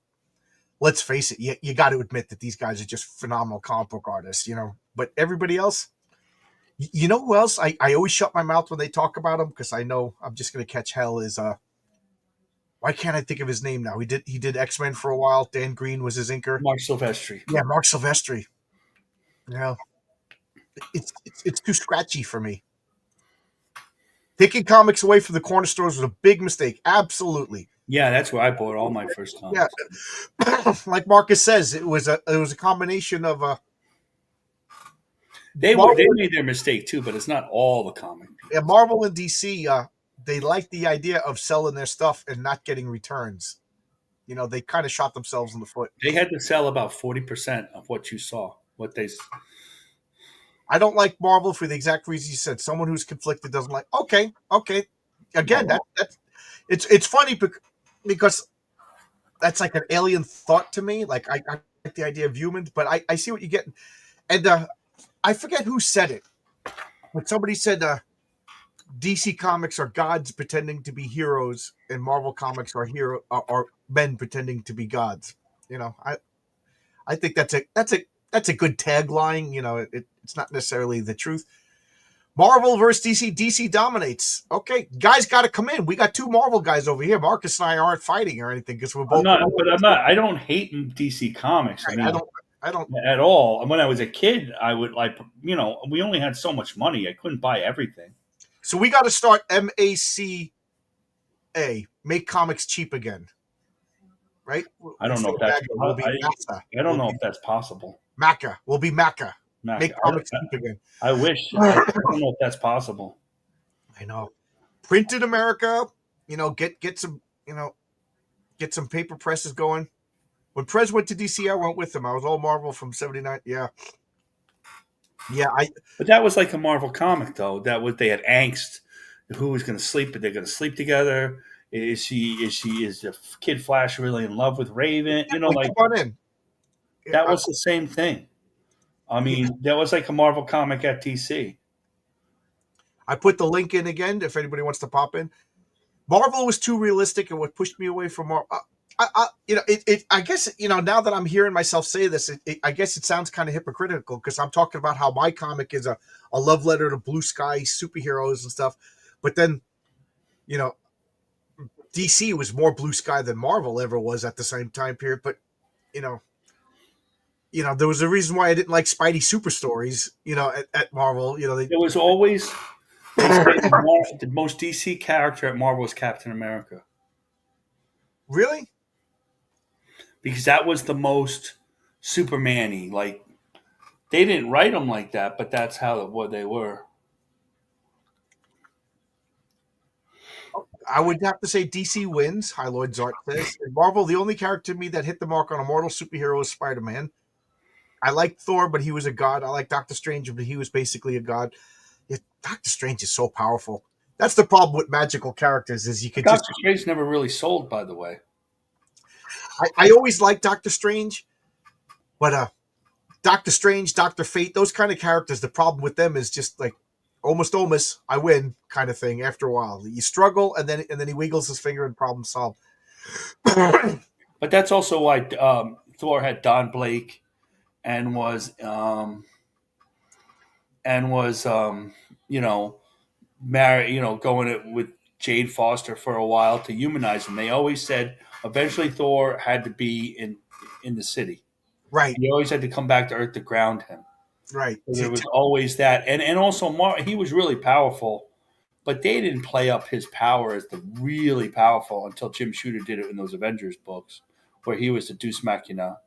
let's face it, you got to admit that these guys are just phenomenal comic book artists. But everybody else, you know who else? I always shut my mouth when they talk about him because I know I'm just going to catch hell. Is why can't I think of his name now? He did X-Men for a while. Dan Green was his inker. Mark Silvestri. Yeah, Mark Silvestri. Yeah, it's too scratchy for me. Taking comics away from the corner stores was a big mistake. Absolutely. Yeah, that's where I bought all my first comics. Yeah, like Marcus says, it was a combination of They made their mistake too, but it's not all the comic. Marvel and DC. They like the idea of selling their stuff and not getting returns. They kind of shot themselves in the foot. They had to sell about 40% of what you saw. I don't like Marvel for the exact reason you said. Someone who's conflicted doesn't like. Okay. Again, it's funny because that's like an alien thought to me. Like I like the idea of humans, but I see what you're getting. And I forget who said it, but somebody said DC comics are gods pretending to be heroes, and Marvel comics are men pretending to be gods. I think that's a good tagline. It's not necessarily the truth. Marvel versus DC. DC dominates. Okay, guys got to come in. We got 2 Marvel guys over here. Marcus and I aren't fighting or anything because we're both. I'm not. I don't hate DC comics. Right, I don't at all. When I was a kid, I would we only had so much money. I couldn't buy everything. So we got to start MACA, make comics cheap again. Right? I don't know if that's. I don't know if that's possible. Maca will be Maca. Make comics cheap again. I wish. I don't know if that's possible. I know. Print in America. Get some. Get some paper presses going. When Prez went to DC, I went with him. I was all Marvel from '79. Yeah. Yeah, I But that was like a Marvel comic, though. That was they had angst. Who was going to sleep? But they're going to sleep together. Is the kid Flash really in love with Raven? You know, definitely like come on in. that I, was the same thing. I yeah, mean, that was like a Marvel comic at DC. I put the link in again if anybody wants to pop in. Marvel was too realistic, and what pushed me away from Marvel. I guess now that I'm hearing myself say this, I guess it sounds kind of hypocritical because I'm talking about how my comic is a love letter to blue sky superheroes and stuff, but then you know DC was more blue sky than Marvel ever was at the same time period. But you know, there was a reason why I didn't like Spidey super stories. At Marvel, they It was always they say the most DC character at Marvel was Captain America really. because that was the most Superman-y. Like they didn't write them like that, but that's how what they were. I would have to say DC wins. High Lloyd Zart says. In Marvel, the only character to me that hit the mark on a mortal superhero is Spider Man. I liked Thor, but he was a god. I like Doctor Strange, but he was basically a god. Yeah, Doctor Strange is so powerful. That's the problem with magical characters is you could just. Doctor Strange never really sold, by the way. I always liked Doctor Strange, but Doctor Strange, Doctor Fate, those kind of characters. The problem with them is just like almost I win kind of thing. After a while, you struggle, and then he wiggles his finger and problem solved. But that's also why Thor had Don Blake and was you know married, going it with Jane Foster for a while to humanize him. They always said eventually Thor had to be in the city. Right, He always had to come back to Earth to ground him. right. So there was always that, and also he was really powerful, but they didn't play up his power as the really powerful until Jim Shooter did it in those Avengers books, where he was the Deus Machina.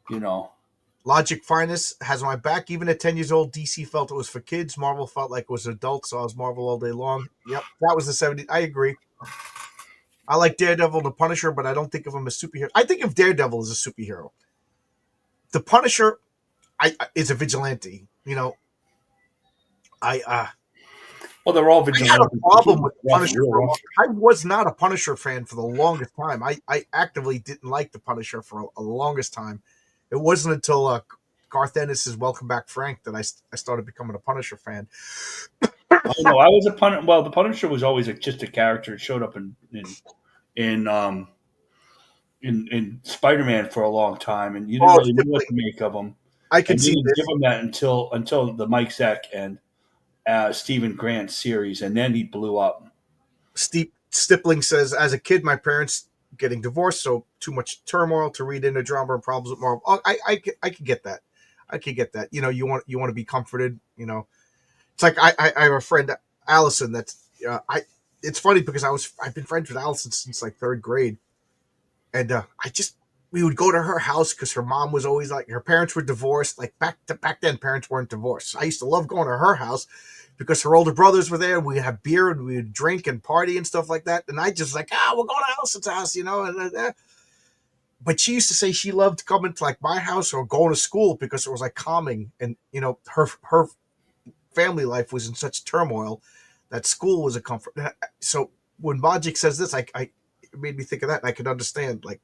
You know, Logic Finest has my back. Even at 10 years old, DC felt it was for kids. Marvel felt like it was adults, so I was Marvel all day long. Yep, that was the 70s. I agree. I like Daredevil and the Punisher, but I don't think of him as superhero. I think of Daredevil as a superhero. The Punisher is a vigilante. I well, they're all I had a vigilantes. problem with the Rough, Punisher real for a rough. long. I was not a Punisher fan for the longest time. I actively didn't like the Punisher for the longest time. It wasn't until Garth Ennis's Welcome Back Frank that I started becoming a Punisher fan. Oh no, I was a Punisher. Well, the Punisher was always just a character. It showed up in um in Spider Man for a long time, and you didn't Oh, really know what Stippling. to make of him, I could and they see didn't give this. him that until the Mike Zeck and Stephen Grant series, and then he blew up. Stippling says, as a kid, my parents getting divorced, so too much turmoil to read into drama and problems with Marvel. Oh, I could get that. I could get that. You want to be comforted. It's like I have a friend, Allison. That's I. It's funny because I've been friends with Allison since like third grade, and we would go to her house because her mom was always like her parents were divorced. Like back then, parents weren't divorced. So I used to love going to her house because her older brothers were there. We'd have beer and we'd drink and party and stuff like that. And I just like, we're going to Allison's house. But she used to say she loved coming to like my house or going to school because it was like calming. And her family life was in such turmoil that school was a comfort. So when Logic says this, it made me think of that. And I could understand, like,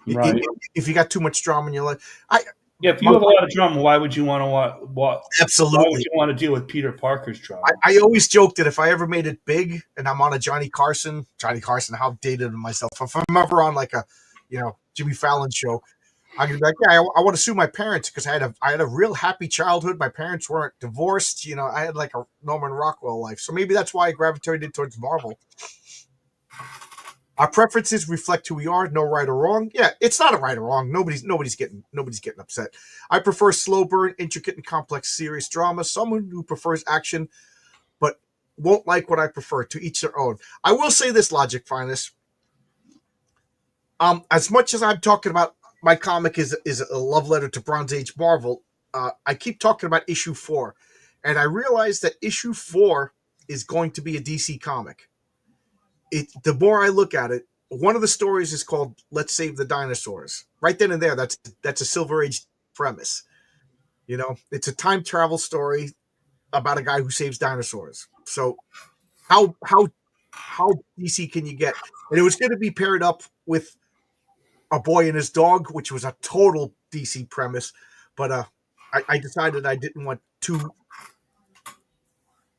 Right. if you got too much drama in your life, I Yeah, if you my, have a lot of drama, why would you want to why would absolutely. you want to deal with Peter Parker's I, drama? I always joke that if I ever made it big and I'm on a Johnny Carson, how dated am myself? If I'm ever on like a, Jimmy Fallon show, I'm gonna be like, yeah, I want to sue my parents because I had a real happy childhood. My parents weren't divorced. I had like a Norman Rockwell life. So maybe that's why I gravitated towards Marvel. Our preferences reflect who we are. No right or wrong. Yeah, it's not a right or wrong. Nobody's getting upset. I prefer slow burn, intricate and complex serious drama. Someone who prefers action but won't like what I prefer. To each their own. I will say this, Logic Finest. As much as I'm talking about my comic is a love letter to Bronze Age Marvel, I keep talking about issue 4, and I realize that issue 4 is going to be a DC comic. The more I look at it, one of the stories is called "Let's Save the Dinosaurs." Right then and there, that's a Silver Age premise. You know, it's a time travel story about a guy who saves dinosaurs. So how DC can you get? And it was going to be paired up with a boy and his dog, which was a total DC premise. But I decided I didn't want two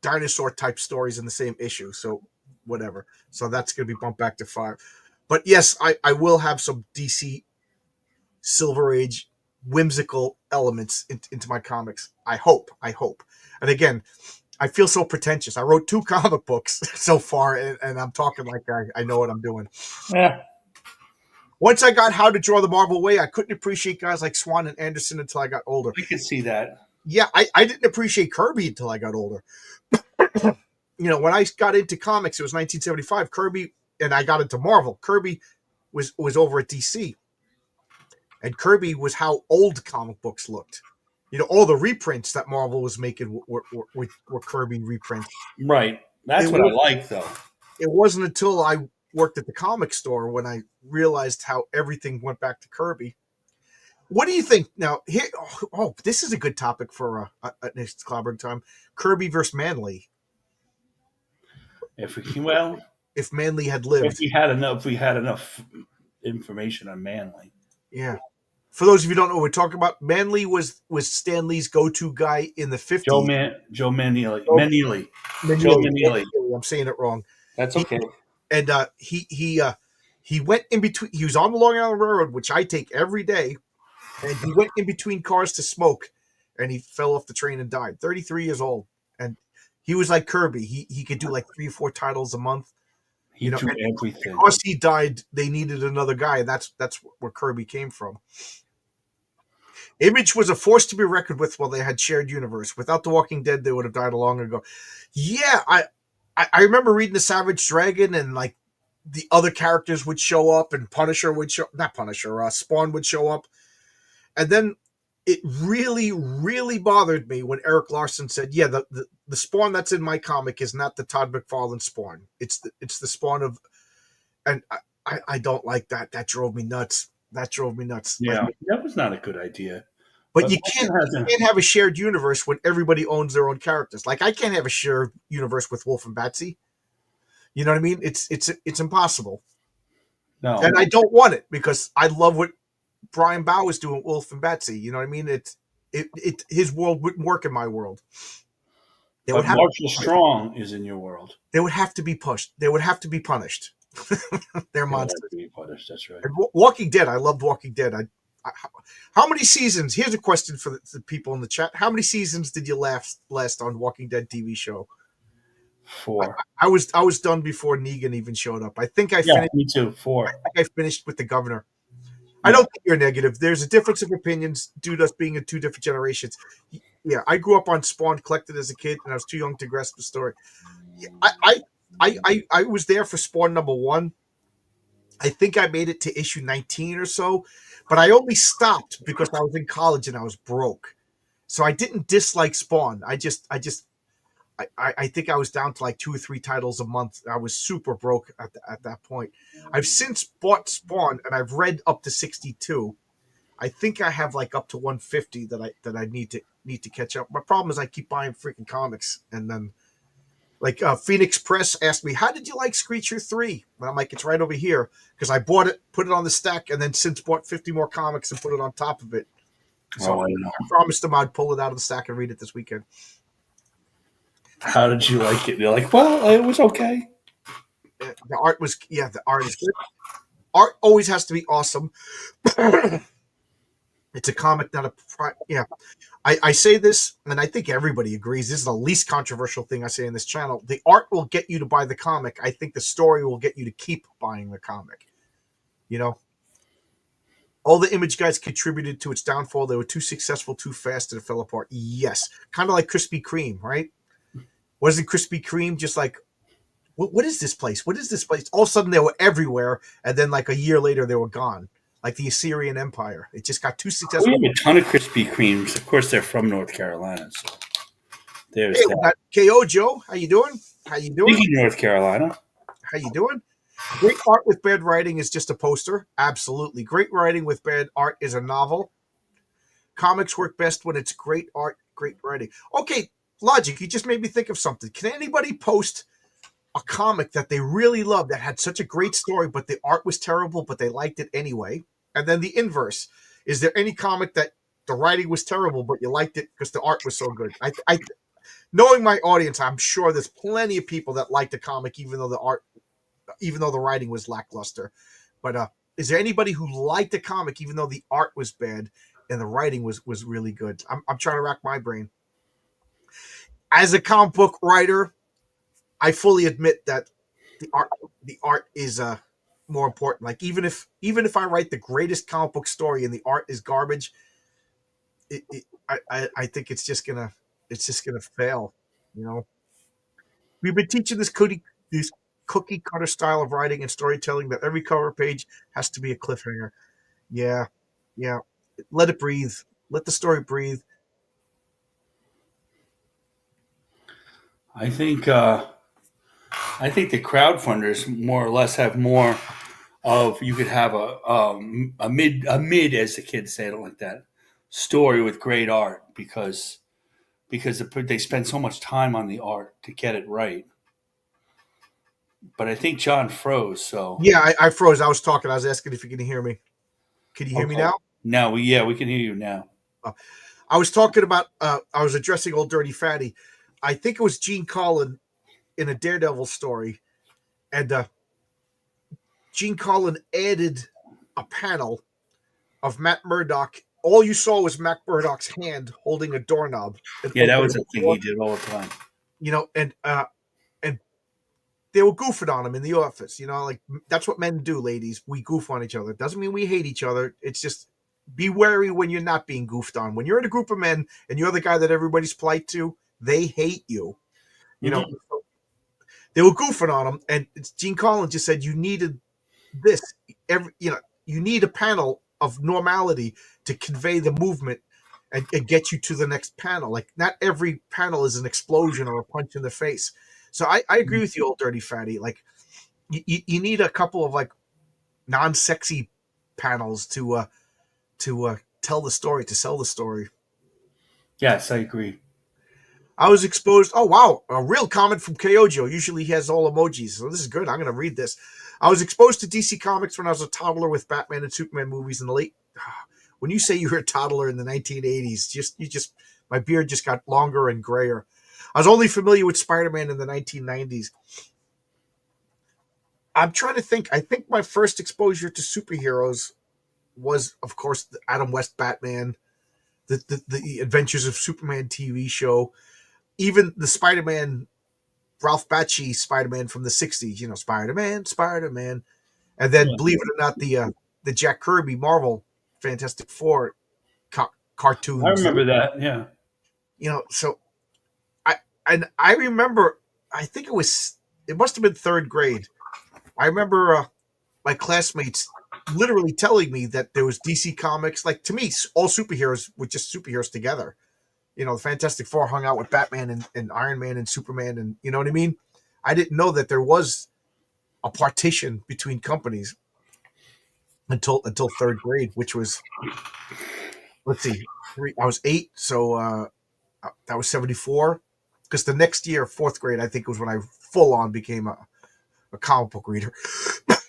dinosaur type stories in the same issue. So whatever. So that's going to be bumped back to 5. But yes, I will have some DC Silver Age whimsical elements into my comics. I hope. I hope. And again, I feel so pretentious. I wrote 2 comic books so far, and I'm talking like I know what I'm doing. Yeah, Once I got How to Draw the Marvel Way, I couldn't appreciate guys like Swan and Anderson until I got older. I could see that. Yeah, I didn't appreciate Kirby until I got older. You know, when I got into comics, it was 1975. Kirby, and I got into Marvel. Kirby was over at DC, and Kirby was how old comic books looked. You know, all the reprints that Marvel was making were Kirby reprints. Right. That's It what I was like, though. it wasn't until I worked at the comic store when I realized how everything went back to Kirby. What do you think now? Here, this is a good topic for next Clobbering time. Kirby versus Manly. If we well, If Manly had if lived, we had enough information on Manly. yeah. For those of you who don't know what we're talking about, Manly was Stan Lee's go-to guy in the 50s. Joe Manili. Oh, Manili. Joe Manili. Manili. I'm saying it wrong. That's He okay. and he went in between. He was on the Long Island Railroad, which I take every day, and he went in between cars to smoke, and he fell off the train and died. 33 years old, and he was like Kirby. He could do like 3 or 4 titles a month. He You know, drew and everything. because he died, they needed another guy. That's where Kirby came from. Image was a force to be reckoned with while they had shared universe. Without The Walking Dead, they would have died long ago. Yeah, I remember reading The Savage Dragon, and like the other characters would show up, and Punisher would show, not Punisher, Spawn would show up. And then it really, really bothered me when Eric Larson said, yeah, the Spawn that's in my comic is not the Todd McFarlane Spawn. It's the Spawn of, and I don't like that. That drove me nuts. Yeah, Like, that was not a good idea. but But you can't have a shared universe when everybody owns their own characters. Like I can't have a shared universe with Wolf and Batsy. You know what I mean? It's impossible. no, And I don't want it because I love what Brian Bow is doing with Wolf and Batsy. You know what I mean? His world wouldn't work in my world. They would but have Marshall Strong is in your world. they would have to be pushed. They would have to be punished. They're Yeah, monsters. that'd be punished. That's right. And Walking Dead, I loved Walking Dead. How many seasons? Here's a question for the people in the chat. How many seasons did you last on Walking Dead TV show? 4. I was done before Negan even showed up. I think I Yeah, finished. me too. 4. I finished with the governor. I don't think you're negative. There's a difference of opinions due to us being in 2 different generations. Yeah, I grew up on Spawn, collected as a kid, and I was too young to grasp the story. I was there for Spawn #1. I think I made it to issue 19 or so, but I only stopped because I was in college and I was broke. So I didn't dislike Spawn. I think I was down to like 2 or 3 titles a month. I was super broke at that point. I've since bought Spawn and I've read up to 62. I think I have like up to 150 that I need to catch up. My problem is I keep buying freaking comics, and then like Phoenix Press asked me, "How did you like Screecher 3?" And I'm like, "It's right over here," because I bought it, put it on the stack, and then since bought 50 more comics and put it on top of it. So I I know. promised them I'd pull it out of the stack and read it this weekend. How did you like it? You're like, well, it was okay. The art was, yeah, the art is good. Art always has to be awesome. It's a comic, not a yeah. I say this, and I think everybody agrees. This is the least controversial thing I say in this channel. The art will get you to buy the comic. I think the story will get you to keep buying the comic. You know, all the Image guys contributed to its downfall. They were too successful, too fast, and it fell apart. Yes, kind of like Krispy Kreme, right? Wasn't Krispy Kreme just like, what is this place? What is this place? All of a sudden, they were everywhere, and then like a year later, they were gone. Like the Assyrian Empire. It just got too successful. We have a ton of Krispy Kremes. Of course, they're from North Carolina. So there's Hey, that. KO Joe, how you doing? How you doing? Speaking of North Carolina, How you doing? Great art with bad writing is just a poster. Absolutely. Great writing with bad art is a novel. Comics work best when it's great art, great writing. Okay, Logic, you just made me think of something. Can anybody post a comic that they really loved that had such a great story, but the art was terrible, but they liked it anyway? And then the inverse. Is there any comic that the writing was terrible, but you liked it because the art was so good? Knowing my audience, I'm sure there's plenty of people that liked the comic, even though the writing was lackluster. But is there anybody who liked the comic, even though the art was bad and the writing was really good? I'm trying to rack my brain. As a comic book writer, I fully admit that the art is more important. Like even if I write the greatest comic book story and the art is garbage, I think it's just gonna fail. You know, we've been teaching this cookie cutter style of writing and storytelling that every cover page has to be a cliffhanger. Yeah, yeah. Let it breathe. Let the story breathe. I think I think the crowdfunders more or less have more of you could have a mid as the kids say, I don't like that story with great art because they spend so much time on the art to get it right. But I think John froze, so Yeah, I froze. I was talking. I was asking if you can hear me. Can you hear me okay. now? Now we can hear you now. Uh, I was talking about. I was addressing Old Dirty Fatty. I think it was Gene Colan in a Daredevil story, and Gene Colan added a panel of Matt Murdock. All you saw was Matt Murdock's hand holding a doorknob and Yeah, that opening was the a thing door. he did all the time. And they were goofing on him in the office. Like that's what men do, ladies. We goof on each other. It doesn't mean we hate each other. It's just be wary when you're not being goofed on. When you're in a group of men and you're the guy that everybody's polite to, they hate you. You know, Hmm. they were goofing on him, and Gene Collins just said you needed this. You need a panel of normality to convey the movement and get you to the next panel. Like not every panel is an explosion or a punch in the face. So I agree with you, Old Dirty Fatty. Like you need a couple of like non-sexy panels to tell the story, to sell the story. Yes, I agree. I was exposed. Oh wow, a real comment from Kyojo. Usually he has all emojis, so this is good. I'm going to read this. I was exposed to DC Comics when I was a toddler with Batman and Superman movies in the late. When you say you were a toddler in the 1980s, my beard just got longer and grayer. I was only familiar with Spider-Man in the 1990s. I'm trying to think. I think my first exposure to superheroes was, of course, the Adam West Batman, the Adventures of Superman TV show, even the Spider-Man, Ralph Bakshi Spider-Man from the '60s. Spider-Man, and then Yeah. believe it or not, the Jack Kirby Marvel Fantastic Four I cartoons. remember that. Yeah. So I I remember. I think it must have been third grade. I remember my classmates literally telling me that there was DC Comics. Like to me, all superheroes were just superheroes together. The Fantastic Four hung out with Batman and Iron Man and Superman, and you know what I mean. I didn't know that there was a partition between companies until third grade, which was, let's see, I was 8, so that was 74. Because the next year, fourth grade, I think was when I full on became a comic book reader.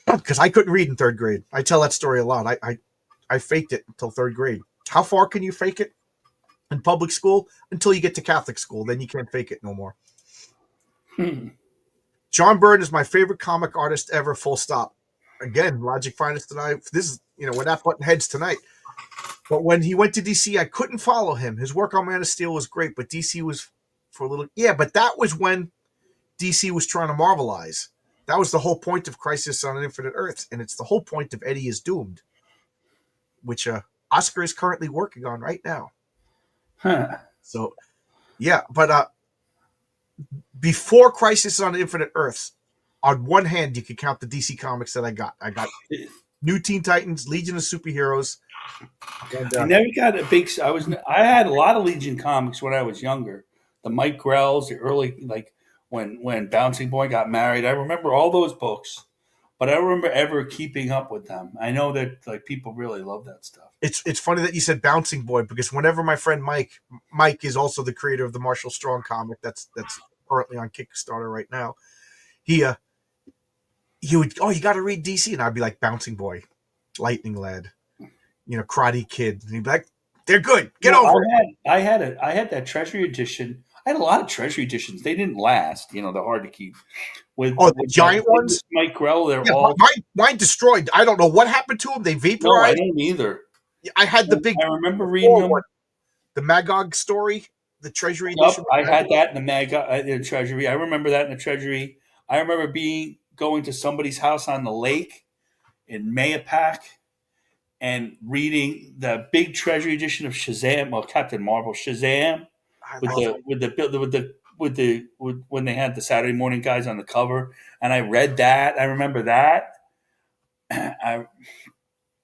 Because I couldn't read in third grade. I tell that story a lot. I faked it until third grade. How far can you fake it in public school? Until you get to Catholic school, then you can't fake it no more. Hmm. John Byrne is my favorite comic artist ever. Full stop. Again, Logic Finest tonight. This is we're not button heads tonight. But when he went to DC, I couldn't follow him. His work on Man of Steel was great, but DC was for a little. Yeah, but that was when DC was trying to Marvelize. That was the whole point of Crisis on Infinite Earths, and it's the whole point of Eddie is Doomed, which Oscar is currently working on right now. Huh. So yeah, but before Crisis on Infinite Earths, on one hand you could count the DC comics that I got. I got New Teen Titans, Legion of Superheroes, and I never got a big. I had a lot of Legion comics when I was younger. The Mike Grells, the early like when Bouncing Boy got married. I remember all those books. but I don't remember ever keeping up with them. I know that like people really love that stuff. It's funny that you said Bouncing Boy because whenever my friend Mike is also the creator of the Marshall Strong comic that's currently on Kickstarter right now. He he would, oh, you got to read DC, and I'd be like, Bouncing Boy, Lightning Lad, Karate Kid, and he'd be like, they're good, get No, over it. I had that Treasury edition. I had a lot of Treasury editions. They didn't last. They're hard to keep. Oh, the With giant ones. Mike Grell, they're Yeah, all mine destroyed. I don't know what happened to them. They no. I vaporized. don't either. I had the big I remember reading Thor them. one, the Magog story, the Treasury Yep, edition. I had that in the in the Treasury. I remember that in the Treasury. I remember going to somebody's house on the lake in Mayapack and reading the big Treasury edition of Shazam, well, Captain Marvel Shazam, with when they had the Saturday morning guys on the cover, and I read that. I remember that. I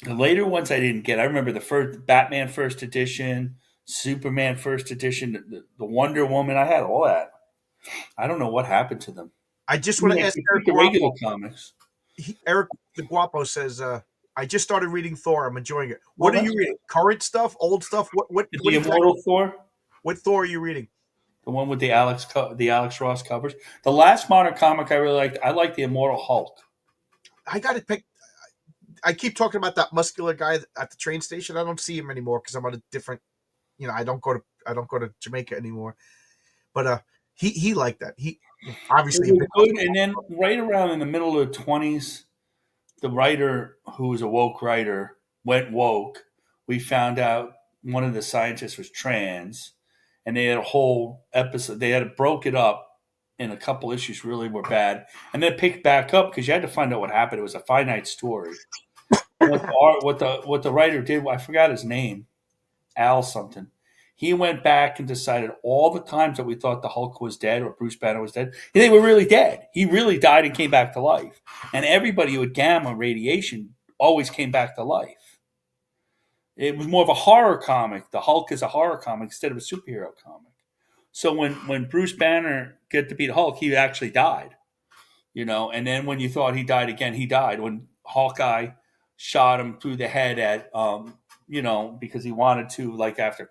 The later ones I didn't get. I remember the first Batman first edition, Superman first edition, the Wonder Woman. I had all that. I don't know what happened to them. I just I want mean, to I ask could Eric keep the regular Guapo. comics. Eric the Guapo says, I just started reading Thor. I'm enjoying it. Well, What are that's you reading? Current stuff? Old stuff? What the exactly? Immortal Thor, What Thor are you reading? the one with the Alex Ross covers. The last modern comic I really liked. I like the Immortal Hulk. I got to pick. I keep talking about that muscular guy at the train station. I don't see him anymore because I'm on a different. I don't go to Jamaica anymore. But he liked that. He It obviously a was big. good, and then right around in the middle of the 20s, the writer who was a woke writer went woke. We found out one of the scientists was trans, and they had a whole episode. They had broke it up, and a couple issues really were bad, and then picked back up because you had to find out what happened. It was a finite story. What the writer did, I forgot his name, Al something. He went back and decided all the times that we thought the Hulk was dead or Bruce Banner was dead, they were really dead. He really died and came back to life. And everybody with gamma radiation always came back to life. It was more of a horror comic. The Hulk is a horror comic instead of a superhero comic. So when Bruce Banner get to be the Hulk, he actually died. And then when you thought he died again, he died. When Hawkeye shot him through the head because he wanted to, like after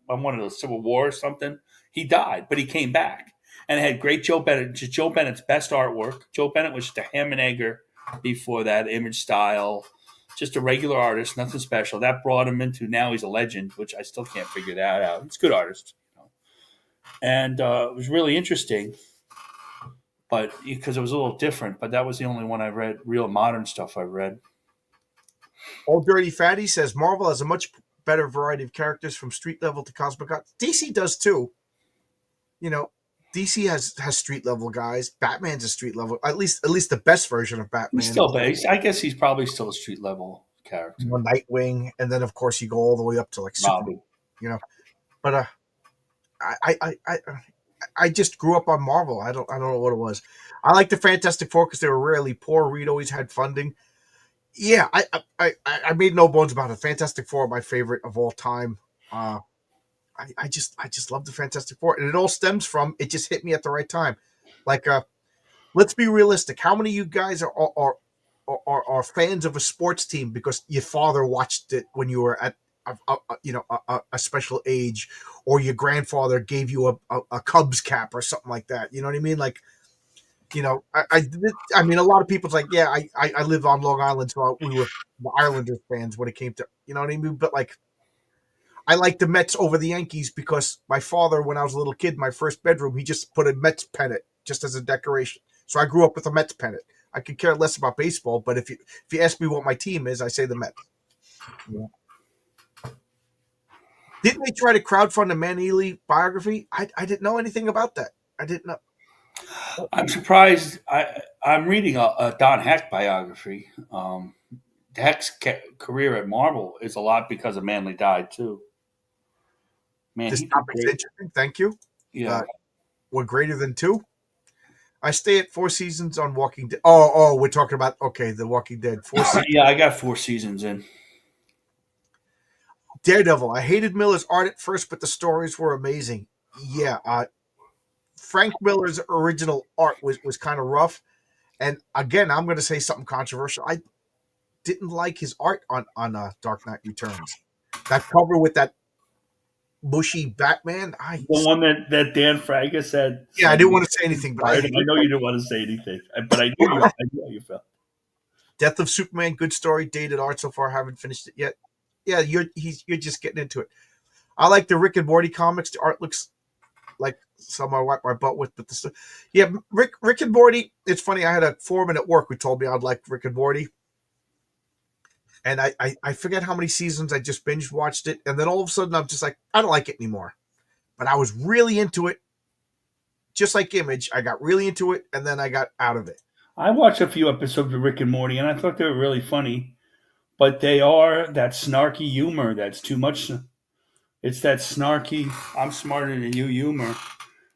one of those Civil War or something, he died, but he came back. And it had great Joe Bennett, just Joe Bennett's best artwork. Joe Bennett was just a ham and egger before that, image style, just a regular artist, nothing special. That brought him into, now he's a legend, which I still can't figure that out. He's a good artist. And it was really interesting, but because it was a little different, but that was the only one I read, real modern stuff I read. Old Dirty Fatty says Marvel has a much better variety of characters from street level to cosmic. DC does too. DC has street level guys. Batman's a street level, at least the best version of Batman. He's still base. I guess he's probably still a street level character. Nightwing, and then of course you go all the way up to like Superman. But I just grew up on Marvel. I don't know what it was. I like the Fantastic Four because they were rarely poor. Reed always had funding. Yeah, I made no bones about it. Fantastic Four, my favorite of all time. I just love the Fantastic Four, and it all stems from it just hit me at the right time. Like, let's be realistic. How many of you guys are fans of a sports team because your father watched it when you were at a special age, or your grandfather gave you a Cubs cap or something like that? You know what I mean? Like, I mean, a lot of people's like, yeah, I live on Long Island, so we were the Islanders fans when it came to, you know what I mean? But like, I like the Mets over the Yankees because my father, when I was a little kid, my first bedroom, he just put a Mets pennant just as a decoration. So I grew up with a Mets pennant. I could care less about baseball, but if you ask me what my team is, I say the Mets. Yeah. Didn't they try to crowdfund a Man Ely biography? I didn't know anything about that. I didn't know. I'm surprised. I'm reading a Don Heck biography. Heck's career at Marvel is a lot because of Manly died too. Man, This topic's interesting. Thank you. Yeah. We're greater than 2. I stay at 4 seasons on Walking Dead. Oh, we're talking about, The Walking Dead. 4 seasons. Yeah, I got 4 seasons in. Daredevil. I hated Miller's art at first, but the stories were amazing. Yeah, Frank Miller's original art was kind of rough, And again, I'm going to say something controversial. I didn't like his art on Dark Knight Returns. That cover with that bushy Batman. The one that Dan Fraga Yeah, I said didn't want to say anything, but I inspired him. I hate know that. you didn't want to say anything, but I knew how you felt. Death of Superman, good story, dated art so far. Haven't finished it yet. Yeah, you're just getting into it. I like the Rick and Morty comics. The art looks like some I wipe my butt with, but yeah, Rick and Morty. It's funny. I had a foreman at work who told me I'd like Rick and Morty, and I forget how many seasons I just binge watched it, and then all of a sudden I'm just like I don't like it anymore. But I was really into it, just like Image. I got really into it, and then I got out of it. I watched a few episodes of Rick and Morty, and I thought they were really funny, but they are that snarky humor that's too much. It's that snarky, I'm smarter than you humor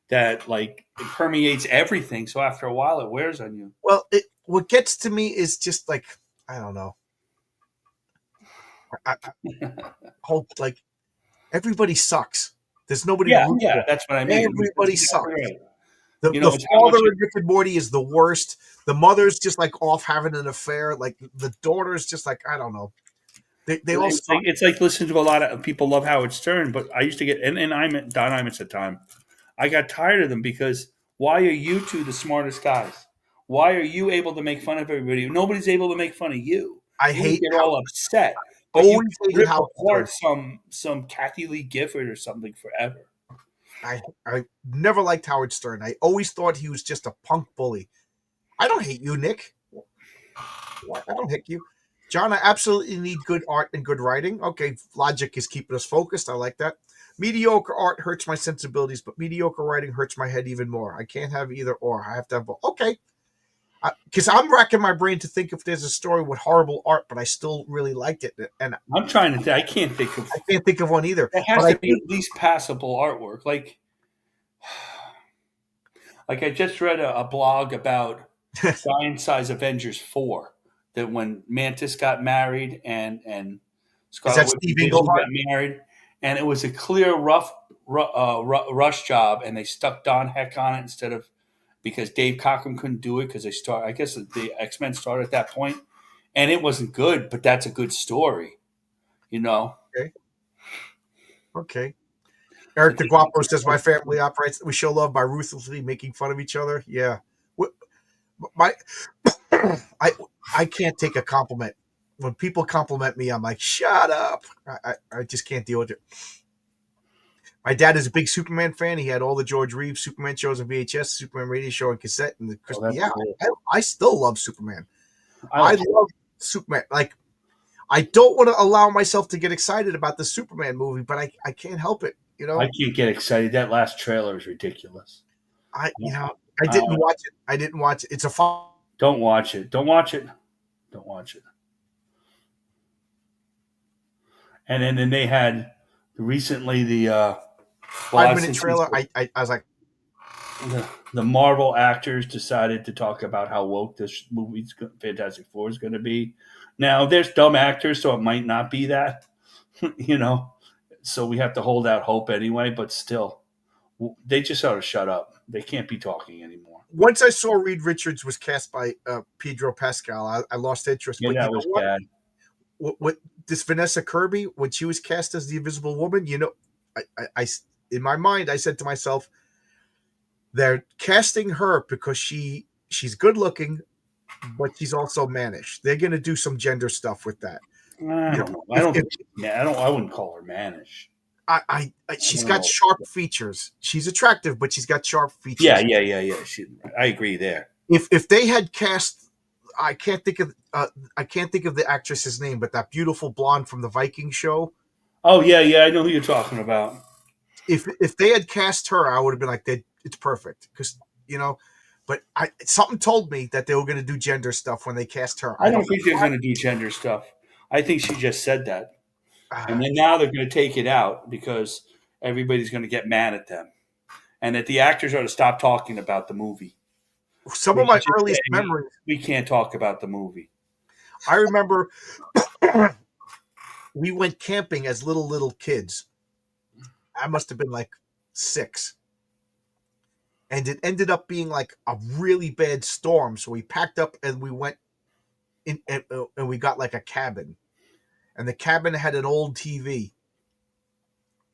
that like it permeates everything. So after a while, it wears on you. Well, what gets to me is just like I don't know. I hope like everybody sucks. There's nobody to Yeah, root yeah, for. that's what I mean. Everybody That's sucks. exactly right. The It's how much father in Rick and Morty is the worst. The mother's just like off having an affair. Like the daughter's just like I don't know. They all suck. it's like listening to a lot of people love Howard Stern, but I used to get and I'm Don Imus at the time. I got tired of them because why are you two the smartest guys? Why are you able to make fun of everybody? Nobody's able to make fun of you. I You would hate get how all upset, but you always can hated rip Howard apart Stern. some Kathy Lee Gifford or something forever. I never liked Howard Stern. I always thought he was just a punk bully. I don't hate you, Nick. I don't hate you. John, I absolutely need good art and good writing. Okay, logic is keeping us focused. I like that. Mediocre art hurts my sensibilities, but mediocre writing hurts my head even more. I can't have either or. I have to have both. Okay. Because I'm racking my brain to think if there's a story with horrible art, but I still really liked it. And I'm trying to think. I can't think of. I can't think of one either. It But has I to be at least passable artwork. Like I just read a blog about think Giant Size Avengers 4 that when Mantis got married and is Scarlet that Witch Steve and Vision Englehart? got married, and it was a clear rush job, and they stuck Don Heck on it instead of because Dave Cockrum couldn't do it because they start. I guess the X-Men started at that point, and it wasn't good, but that's a good story, you know. Okay. Okay. So Eric DeGuapo says my family operates. We show love by ruthlessly making fun of each other. Yeah. My I I can't take a compliment. When people compliment me, I'm like, shut up. I just can't deal with it. My dad is a big Superman fan. He had all the George Reeves Superman shows on VHS, Superman radio show on cassette, and that's yeah, cool. I still love Superman. I I like love Superman. Like I don't want to allow myself to get excited about the Superman movie, but I can't help it. You I know, can't get excited. That last trailer is ridiculous. I I didn't watch it. I didn't watch it. It's a fun. don't watch it. Don't watch it. Don't watch it. And then they had recently well, 5 minute trailer. I was like, the Marvel actors decided to talk about how woke this movie's Fantastic Four is going to be. Now there's dumb actors, so it might not be that, you know. So we have to hold out hope anyway. But still, they just ought to shut up. They can't be talking anymore. once I saw Reed Richards was cast by Pedro Pascal, I lost interest. Yeah, But you that know was bad. what this Vanessa Kirby, when she was cast as the Invisible Woman, you know, in my mind I said to myself, they're casting her because she's good looking, but she's also mannish. They're going to do some gender stuff with that. I You know, don't know. I don't. Think, yeah, I don't. I wouldn't call her mannish. she's got sharp features. She's attractive, but she's got sharp features. Yeah. I agree there. If they had cast, I can't think of the actress's name, but that beautiful blonde from the Viking show. Oh yeah. I know who you're talking about. If they had cast her, I would have been like, it's perfect because you know. But something told me that they were going to do gender stuff when they cast her. I don't think they're going to do gender stuff. I think she just said that, and then now they're going to take it out because everybody's going to get mad at them, and that the actors are to stop talking about the movie. Some of my earliest memories. We can't talk about the movie. I remember we went camping as little kids. I must have been like 6. and it ended up being like a really bad storm. So we packed up and we went in, and we got like a cabin, and the cabin had an old TV,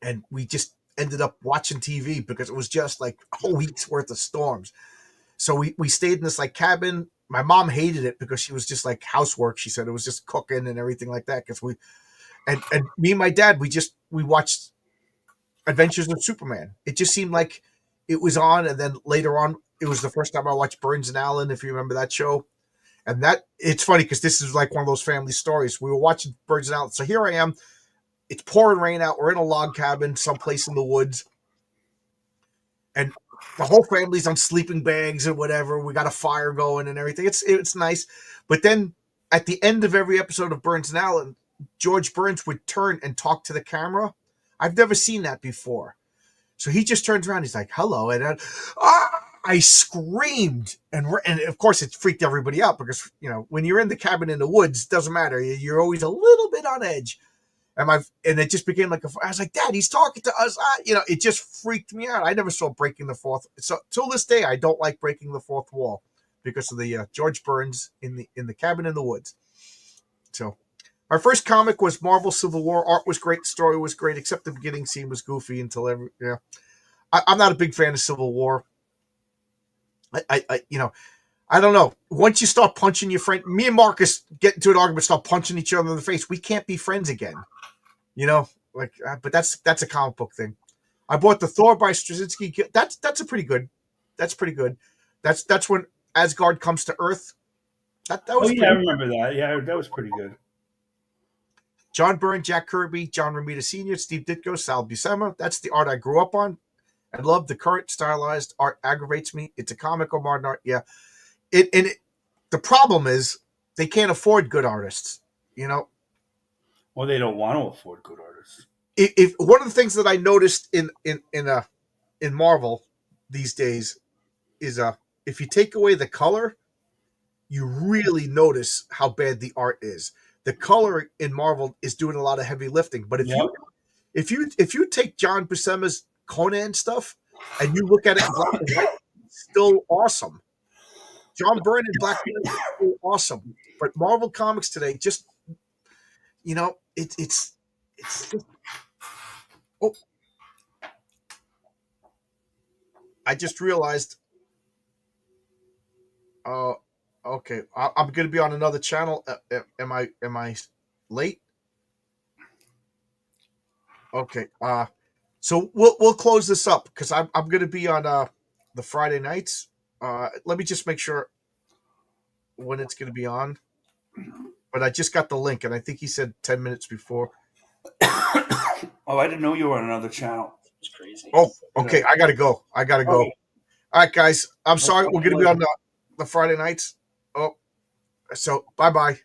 and we just ended up watching TV because it was just like a week's worth of storms. So we stayed in this like cabin. My mom hated it because she was just like housework. She said it was just cooking and everything like that. Because and me and my dad, we watched Adventures of Superman. It just seemed like it was on, and then later on, it was the first time I watched Burns and Allen, if you remember that show. And that it's funny because this is like one of those family stories. We were watching Burns and Allen. So here I am. It's pouring rain out. We're in a log cabin someplace in the woods, and the whole family's on sleeping bags and whatever. We got a fire going and everything. It's nice. But then at the end of every episode of Burns and Allen, George Burns would turn and talk to the camera. I've never seen that before. So he just turns around. He's like, "Hello," and I screamed, and of course it freaked everybody out because when you're in the cabin in the woods, it doesn't matter. You're always a little bit on edge. And it just became like I was like, "Dad, he's talking to us." It just freaked me out. I never saw Breaking the Fourth. So till this day, I don't like Breaking the Fourth Wall because of the George Burns in the cabin in the woods. So our first comic was Marvel Civil War. Art was great, story was great, except the beginning scene was goofy until I'm not a big fan of Civil War. I don't know. Once you start punching your friend, me and Marcus get into an argument, start punching each other in the face. We can't be friends again. But that's a comic book thing. I bought the Thor by Straczynski. That's a pretty good. That's pretty good. That's when Asgard comes to Earth. That Oh was yeah, I remember that. Yeah, that was pretty good. John Byrne, Jack Kirby, John Romita Sr., Steve Ditko, Sal Buscema. That's the art I grew up on. I love the current stylized art. Aggravates me. It's a comic or modern art. Yeah. The problem is they can't afford good artists. Well, they don't want to afford good artists. If one of the things that I noticed in Marvel these days is if you take away the color, you really notice how bad the art is. The color in Marvel is doing a lot of heavy lifting. But Yep. if you take John Buscema's Conan stuff and you look at it in black and white, it's still awesome. John Byrne in black and white is still awesome. But Marvel Comics today just it's just, oh, I just realized. Okay, I'm going to be on another channel. Am I late? Okay. So we'll close this up because I'm going to be on the Friday nights. Let me just make sure when it's going to be on. But I just got the link, and I think he said 10 minutes before. Oh, I didn't know you were on another channel. It's crazy. Oh, okay. I gotta go. Okay. All right, guys. I'm sorry. We're going to be on the Friday nights. Oh, so bye-bye.